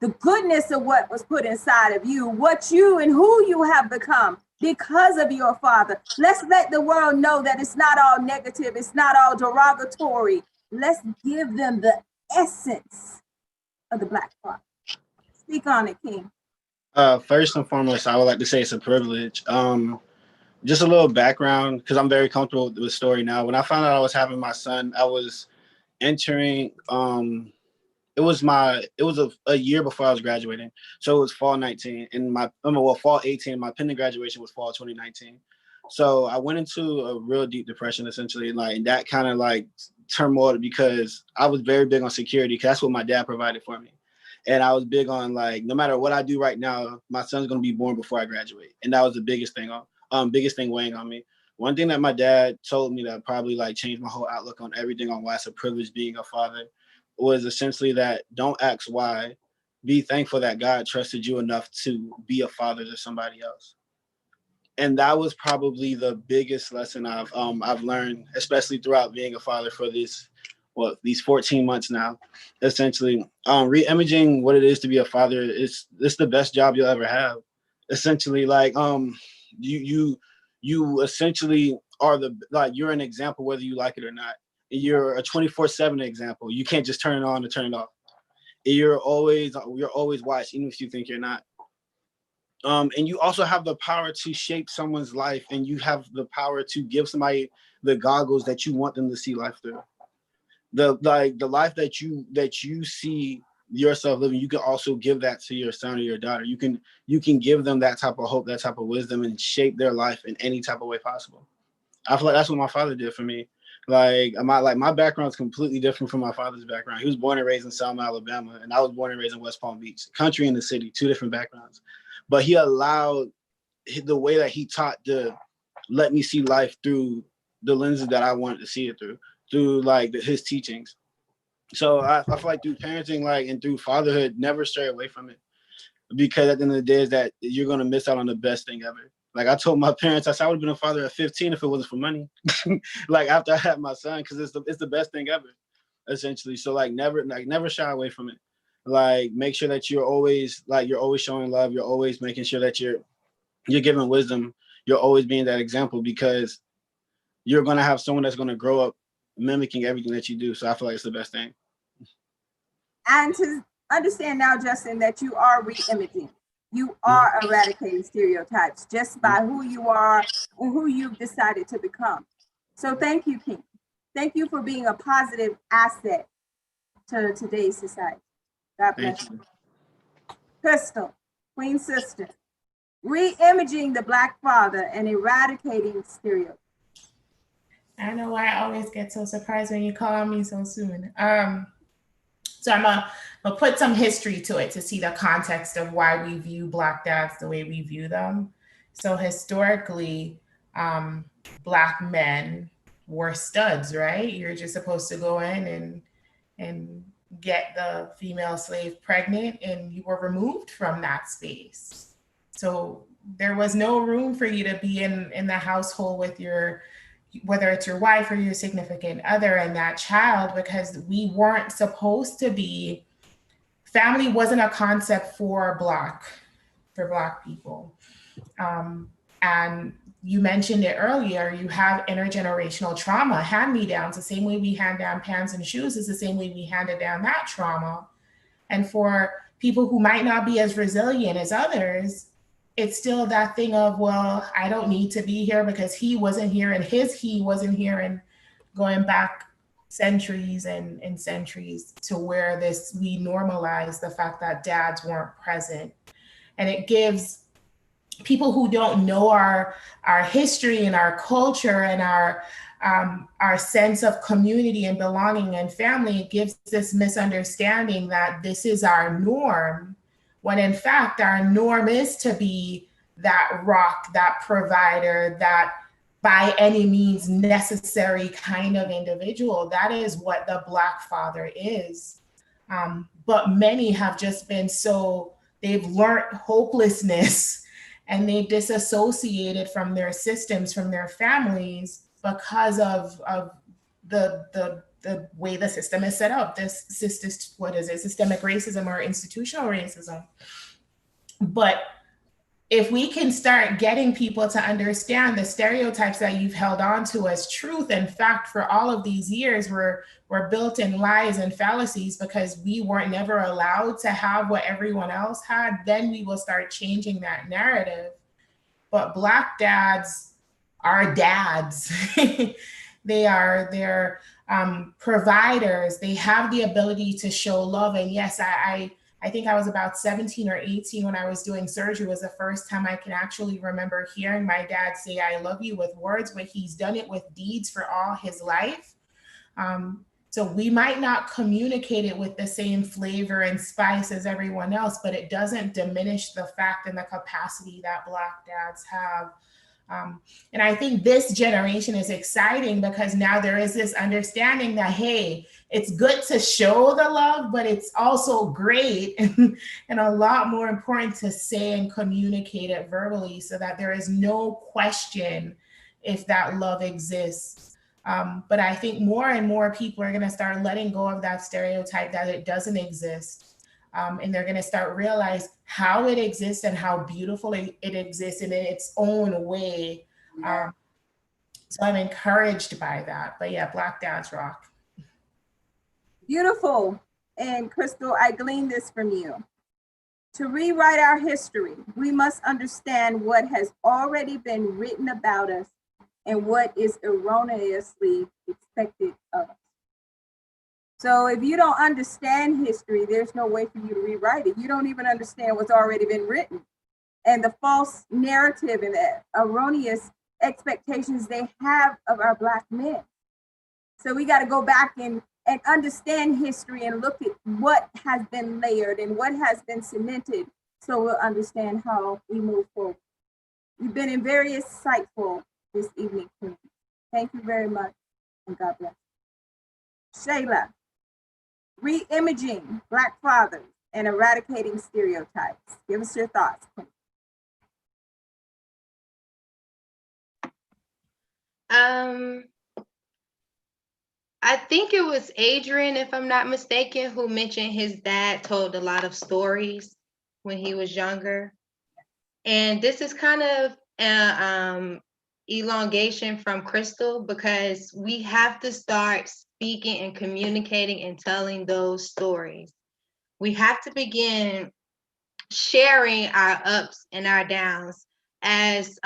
The goodness of what was put inside of you, what you and who you have become because of your father. Let's let the world know that it's not all negative. It's not all derogatory. Let's give them the essence of the Black father. Speak on it, King. First and foremost, I would like to say it's a privilege. Just a little background, because I'm very comfortable with the story now. When I found out I was having my son, I was entering, it was a year before I was graduating. So it was fall 19 and fall 18, my pending graduation was fall 2019. So I went into a real deep depression essentially, and that kind of turmoil because I was very big on security because that's what my dad provided for me. And I was big on no matter what I do right now, my son's going to be born before I graduate. And that was the biggest thing weighing on me. One thing that my dad told me that probably changed my whole outlook on everything on why it's a privilege being a father was essentially that don't ask why, be thankful that God trusted you enough to be a father to somebody else. And that was probably the biggest lesson I've learned, especially throughout being a father for these 14 months now. Essentially, re-imaging what it is to be a father it's the best job you'll ever have. Essentially, you essentially are you're an example whether you like it or not. You're a 24/7 example. You can't just turn it on and turn it off. You're always watched, even if you think you're not. And you also have the power to shape someone's life, and you have the power to give somebody the goggles that you want them to see life through. The life that you see yourself living, you can also give that to your son or your daughter. You can give them that type of hope, that type of wisdom, and shape their life in any type of way possible. I feel like that's what my father did for me. My background is completely different from my father's background. He was born and raised in Selma, Alabama, and I was born and raised in West Palm Beach. Country and the city, two different backgrounds. But he allowed the way that he taught to let me see life through the lenses that I wanted to see it through like his teachings. So I feel like through parenting, like, and through fatherhood, never stray away from it, because at the end of the day is that you're going to miss out on the best thing ever. Like I told my parents, I said I would have been a father at 15 if it wasn't for money. Like after I had my son, because it's the best thing ever, essentially. So never shy away from it. Like make sure that you're always showing love. You're always making sure that you're giving wisdom. You're always being that example, because you're going to have someone that's going to grow up mimicking everything that you do. So I feel like it's the best thing. And to understand now, Justin, that you are re-imaging. You are eradicating stereotypes just by who you are and who you've decided to become. So thank you, King. Thank you for being a positive asset to today's society. God bless you. Crystal, Queen Sister, re-imaging the Black father and eradicating stereotypes. I don't know why I always get so surprised when you call me so soon. So I'm gonna put some history to it to see the context of why we view Black dads the way we view them. So historically, Black men were studs, right? You're just supposed to go in and get the female slave pregnant, and you were removed from that space. So there was no room for you to be in the household with whether it's your wife or your significant other and that child, because we weren't supposed to be, family wasn't a concept for Black people. And you mentioned it earlier, you have intergenerational trauma, hand-me-downs, the same way we hand down pants and shoes is the same way we handed down that trauma. And for people who might not be as resilient as others, it's still that thing of, well, I don't need to be here because he wasn't here and he wasn't here, and going back centuries and centuries to where we normalize the fact that dads weren't present. And it gives people who don't know our history and our culture and our sense of community and belonging and family, it gives this misunderstanding that this is our norm, when in fact our norm is to be that rock, that provider, that by any means necessary kind of individual. That is what the Black father is. But many have just been they've learned hopelessness and they've disassociated from their systems, from their families, because of the way the system is set up. Systemic racism or institutional racism. But if we can start getting people to understand the stereotypes that you've held on to as truth and fact for all of these years were built in lies and fallacies because we weren't never allowed to have what everyone else had, then we will start changing that narrative. But Black dads are dads. They're providers. They have the ability to show love. And yes, I think I was about 17 or 18 when I was doing surgery. Was the first time I can actually remember hearing my dad say, I love you with words, but he's done it with deeds for all his life. So we might not communicate it with the same flavor and spice as everyone else, but it doesn't diminish the fact and the capacity that Black dads have. And I think this generation is exciting because now there is this understanding that, hey, it's good to show the love, but it's also great and a lot more important to say and communicate it verbally so that there is no question if that love exists. But I think more and more people are going to start letting go of that stereotype that it doesn't exist. And they're going to start realize how it exists and how beautiful it exists in its own way. So I'm encouraged by that. But yeah, Black dads rock. Beautiful. And Crystal, I gleaned this from you. To rewrite our history, we must understand what has already been written about us and what is erroneously expected of us. So if you don't understand history, there's no way for you to rewrite it. You don't even understand what's already been written. And the false narrative and the erroneous expectations they have of our Black men. So we got to go back and understand history and look at what has been layered and what has been cemented so we'll understand how we move forward. been very insightful this evening. Thank you very much, and God bless. Shayla, re-imaging Black fathers and eradicating stereotypes. Give us your thoughts. I think it was Adrian, if I'm not mistaken, who mentioned his dad told a lot of stories when he was younger. And this is kind of an elongation from Crystal, because we have to start speaking and communicating and telling those stories. We have to begin sharing our ups and our downs as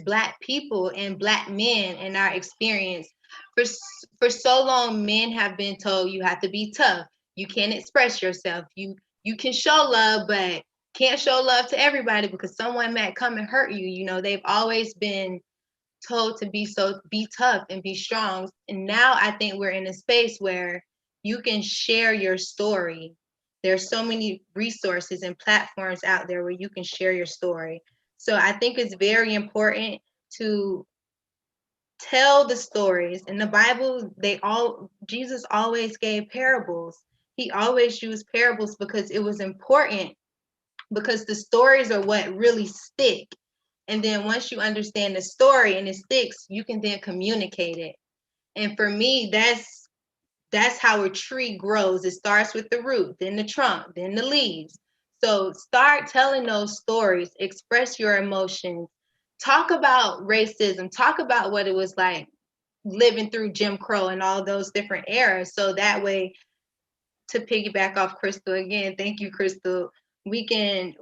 Black people and Black men in our experience. For so long, men have been told you have to be tough. You can't express yourself. You can show love, but can't show love to everybody because someone might come and hurt you. You know, they've always been told to be tough and be strong. And now I think we're in a space where you can share your story. There's so many resources and platforms out there where you can share your story. So I think it's very important to tell the stories. In the Bible, Jesus always gave parables. He always used parables because it was important, because the stories are what really stick. And then once you understand the story and it sticks, you can then communicate it. And for me, that's how a tree grows. It starts with the root, then the trunk, then the leaves. So start telling those stories, express your emotions, talk about racism, talk about what it was like living through Jim Crow and all those different eras. So that way, to piggyback off Crystal again, thank you, Crystal, we can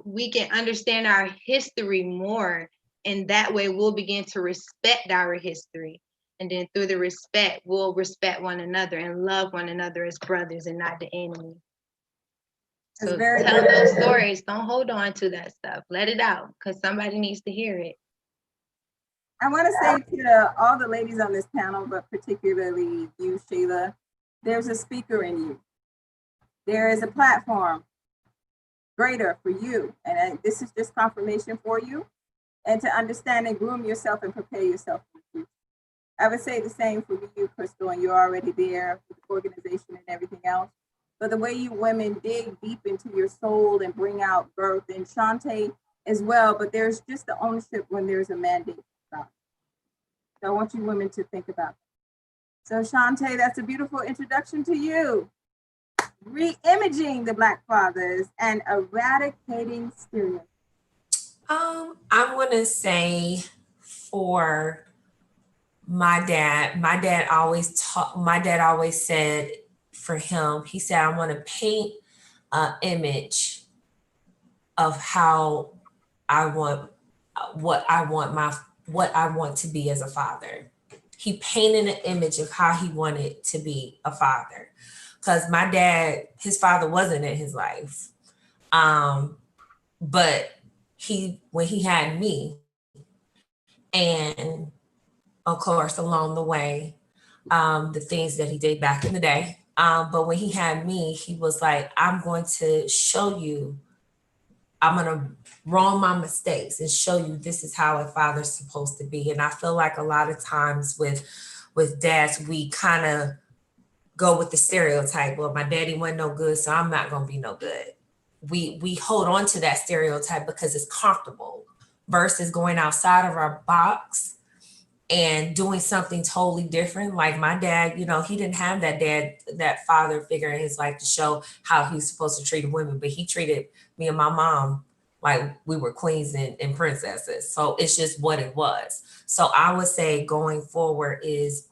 understand our history more, and that way we'll begin to respect our history. And then through the respect, we'll respect one another and love one another as brothers and not the enemy. So tell those stories. Don't hold on to that stuff. Let it out, because somebody needs to hear it. I want to say to all the ladies on this panel, but particularly you, Shayla, there's a speaker in you. There is a platform greater for you. And this is just confirmation for you, and to understand and groom yourself and prepare yourself for the future. I would say the same for you, Crystal, and you're already there with the organization and everything else. But the way you women dig deep into your soul and bring out birth, and Shantae as well, but there's just the ownership when there's a mandate. So I want you women to think about that. So Shantae, that's a beautiful introduction to you. Re-imaging the Black fathers and eradicating stereotypes. I want to say for my dad always said for him, he said, I want to paint an image of how I want, what I want to be as a father. He painted an image of how he wanted to be a father. Because my dad, his father wasn't in his life. But when he had me, and of course, along the way, the things that he did back in the day. But when he had me, he was like, I'm going to show you, I'm going to roll my mistakes and show you this is how a father's supposed to be. And I feel like a lot of times with dads, we kind of go with the stereotype. Well, my daddy wasn't no good, so I'm not going to be no good. We hold on to that stereotype because it's comfortable versus going outside of our box and doing something totally different. Like my dad, you know, he didn't have that father figure in his life to show how he's supposed to treat women, but he treated me and my mom like we were queens and princesses. So it's just what it was. So I would say going forward is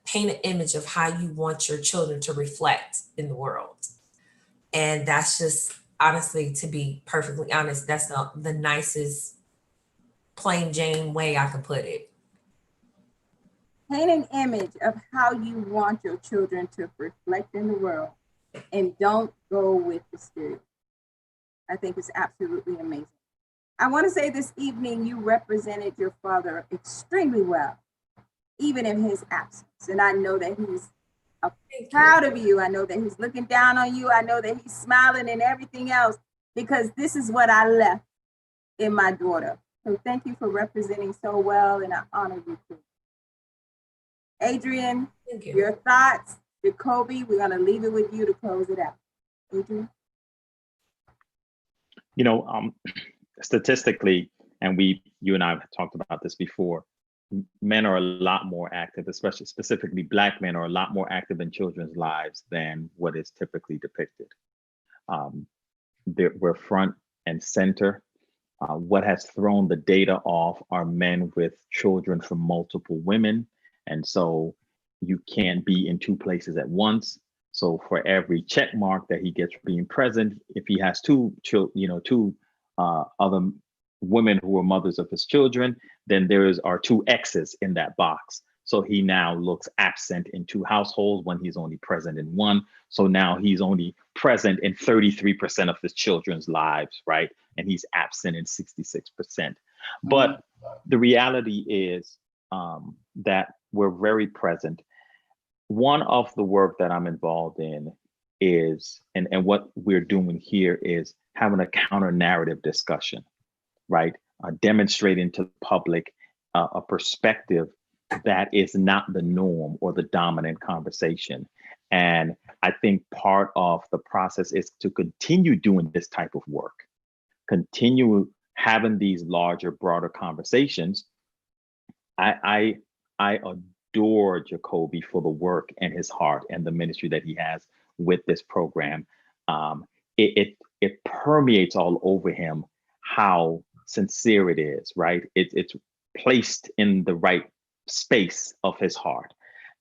paint an image of how you want your children to reflect in the world. And that's just, honestly, to be perfectly honest, that's the nicest plain Jane way I can put it. Paint an image of how you want your children to reflect in the world, and don't go with the stereotype. I think it's absolutely amazing. I want to say this evening, you represented your father extremely well, even in his absence. And I know that he's proud of you. I know that he's looking down on you. I know that he's smiling and everything else, because this is what I left in my daughter. So thank you for representing so well, and I honor you too. Adrian, Thank you. your thoughts. Jacoby, we're going to leave it with you to close it out. Adrian? You know, statistically, and you and I have talked about this before, men are a lot more active, especially specifically Black men are a lot more active in children's lives than what is typically depicted. We're front and center. What has thrown the data off are men with children from multiple women. And so you can't be in two places at once. So for every check mark that he gets for being present, if he has two other women who are mothers of his children, then are two X's in that box. So he now looks absent in two households when he's only present in one. So now he's only present in 33% of his children's lives, right? And he's absent in 66%. But the reality is that we're very present. One of the work that I'm involved in is, and what we're doing here is having a counter narrative discussion, right? Demonstrating to the public a perspective that is not the norm or the dominant conversation. And I think part of the process is to continue doing this type of work, continue having these larger, broader conversations. I adore Jacoby for the work and his heart and the ministry that he has with this program. It permeates all over him how sincere it is, right? It's placed in the right space of his heart.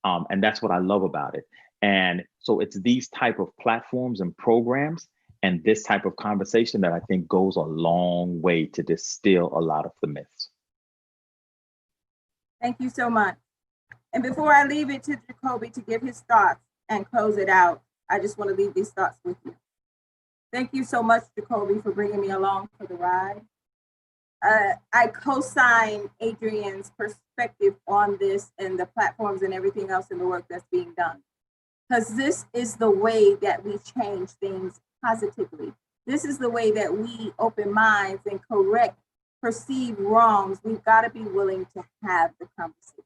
And that's what I love about it. And so it's these type of platforms and programs and this type of conversation that I think goes a long way to distill a lot of the myths. Thank you so much. And before I leave it to Jacoby to give his thoughts and close it out, I just want to leave these thoughts with you. Thank you so much, Jacoby, for bringing me along for the ride. I co-sign Adrian's perspective on this and the platforms and everything else in the work that's being done. Because this is the way that we change things positively. This is the way that we open minds and correct perceived wrongs. We've got to be willing to have the conversation.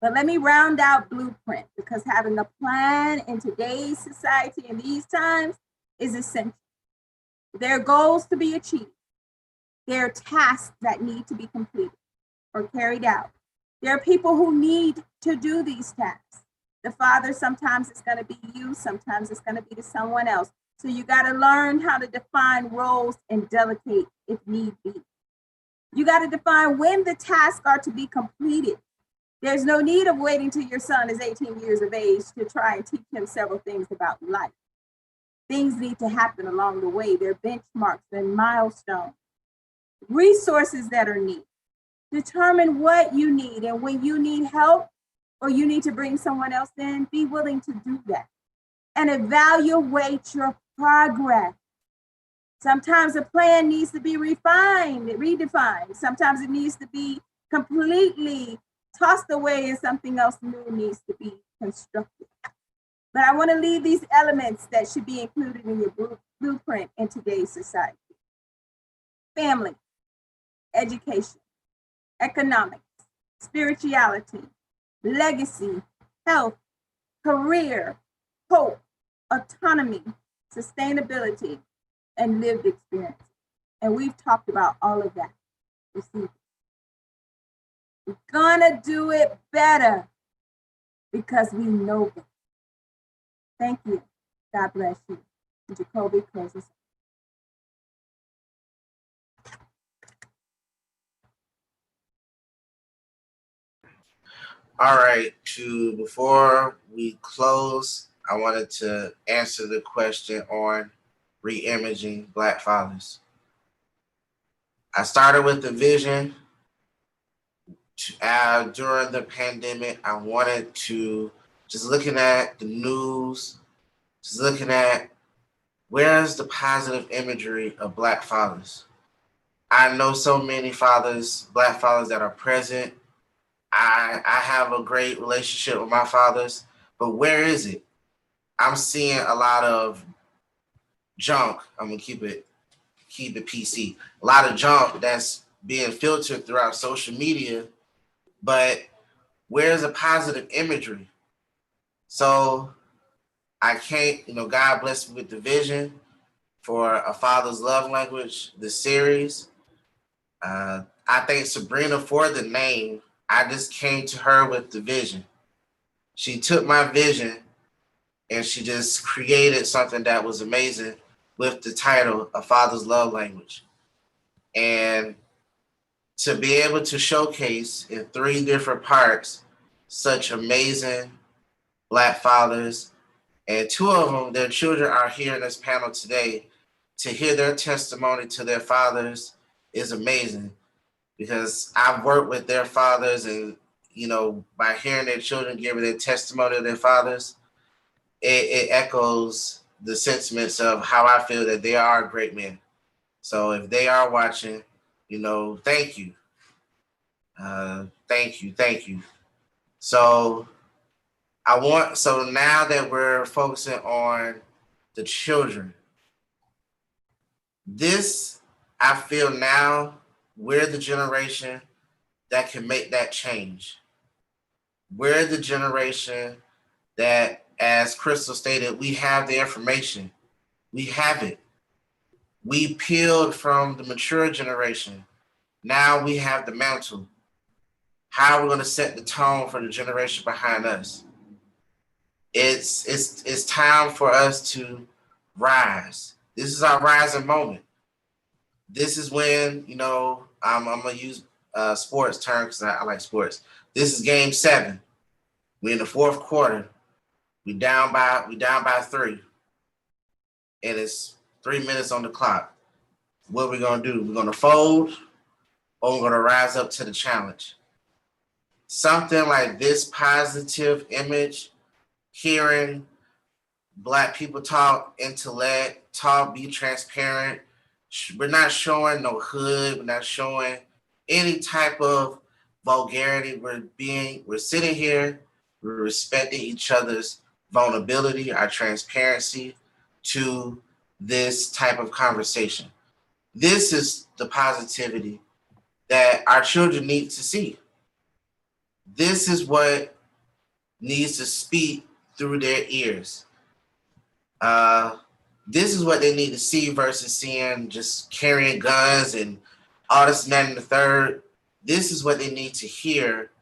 But let me round out Blueprint, because having a plan in today's society in these times is essential. There are goals to be achieved. There are tasks that need to be completed or carried out. There are people who need to do these tasks. The father, sometimes it's going to be you, sometimes it's going to be to someone else. So you got to learn how to define roles and delegate if need be. You got to define when the tasks are to be completed. There's no need of waiting till your son is 18 years of age to try and teach him several things about life. Things need to happen along the way. There are benchmarks and milestones. Resources that are needed. Determine what you need, and when you need help or you need to bring someone else in, be willing to do that. And evaluate your progress. Sometimes a plan needs to be refined, redefined. Sometimes it needs to be completely tossed away and something else new needs to be constructed. But I want to leave these elements that should be included in your blueprint in today's society. Family, education, economics, spirituality, legacy, health, career, hope, autonomy, sustainability, and lived experience. And we've talked about all of that this evening. We're gonna do it better because we know better. Thank you. God bless you. Jacoby closes. All right, before we close, I wanted to answer the question on re-imaging Black fathers. I started with the vision. During the pandemic, I wanted to, just looking at the news, just looking at where's the positive imagery of Black fathers. I know so many fathers, Black fathers that are present. I have a great relationship with my fathers, but where is it? I'm seeing a lot of junk. I'm gonna keep it keep it PC. A lot of junk that's being filtered throughout social media, but where's the positive imagery? So I can't, God bless me with the vision for A Father's Love Language, the series. I thank Sabrina for the name. I just came to her with the vision. She took my vision and she just created something that was amazing with the title A Father's Love Language. And to be able to showcase in 3 different parts such amazing Black fathers, and 2 of them, their children are here in this panel today. To hear their testimony to their fathers is amazing, because I've worked with their fathers, and by hearing their children give their testimony to their fathers, it echoes the sentiments of how I feel that they are great men. So if they are watching, thank you. Thank you. So now that we're focusing on the children, I feel now we're the generation that can make that change. We're the generation that, as Crystal stated, we have the information. We have it. We peeled from the mature generation. Now we have the mantle. How are we going to set the tone for the generation behind us? It's time for us to rise. This is our rising moment. This is when, I'm going to use sports term because I like sports. This is game 7. We're in the 4th quarter. We down by 3. And it's 3 minutes on the clock. What are we going to do? We're going to fold, or we're going to rise up to the challenge. Something like this positive image, hearing Black people talk, intellect, talk, be transparent. We're not showing no hood. We're not showing any type of vulgarity. We're sitting here. We're respecting each other's vulnerability, our transparency to this type of conversation. This is the positivity that our children need to see. This is what needs to speak through their ears. This is what they need to see versus seeing just carrying guns and all this and that and the third. This is what they need to hear,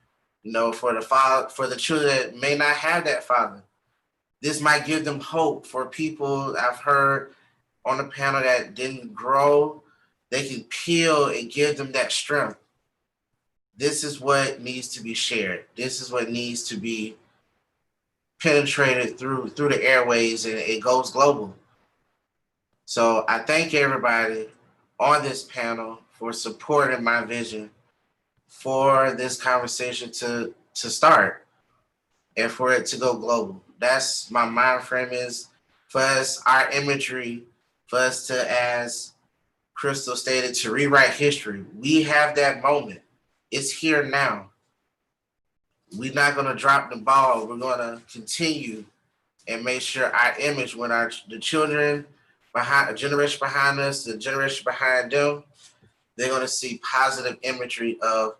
for the father, for the children that may not have that father. This might give them hope. For people I've heard on the panel that didn't grow, they can peel and give them that strength. This is what needs to be shared. This is what needs to be penetrated through the airways, and it goes global. So I thank everybody on this panel for supporting my vision for this conversation to start and for it to go global. That's my mind frame, is for us, our imagery, for us to, as Crystal stated, to rewrite history. We have that moment. It's here now. We're not going to drop the ball. We're going to continue and make sure our image, when the children behind, a generation behind us, the generation behind them, they're going to see positive imagery of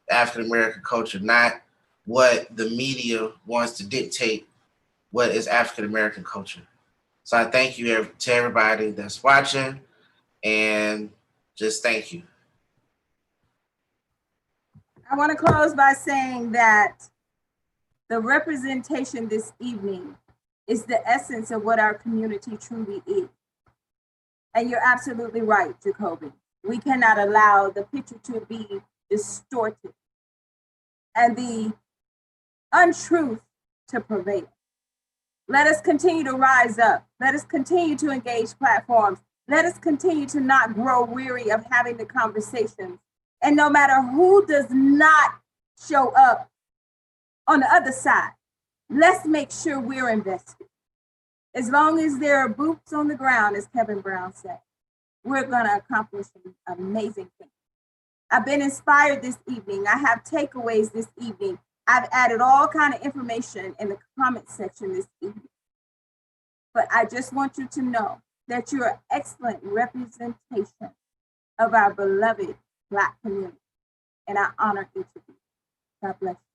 the African American culture, not what the media wants to dictate what is African American culture. So I thank you to everybody that's watching, and just thank you. I want to close by saying that the representation this evening is the essence of what our community truly is. And you're absolutely right, Jacoby. We cannot allow the picture to be distorted and the untruth to prevail. Let us continue to rise up. Let us continue to engage platforms. Let us continue to not grow weary of having the conversations. And no matter who does not show up on the other side, let's make sure we're invested. As long as there are boots on the ground, as Kevin Brown said, we're going to accomplish an amazing thing. I've been inspired this evening. I have takeaways this evening. I've added all kind of information in the comment section this evening. But I just want you to know that you are excellent representation of our beloved Black community, and I honor each of you. God bless you.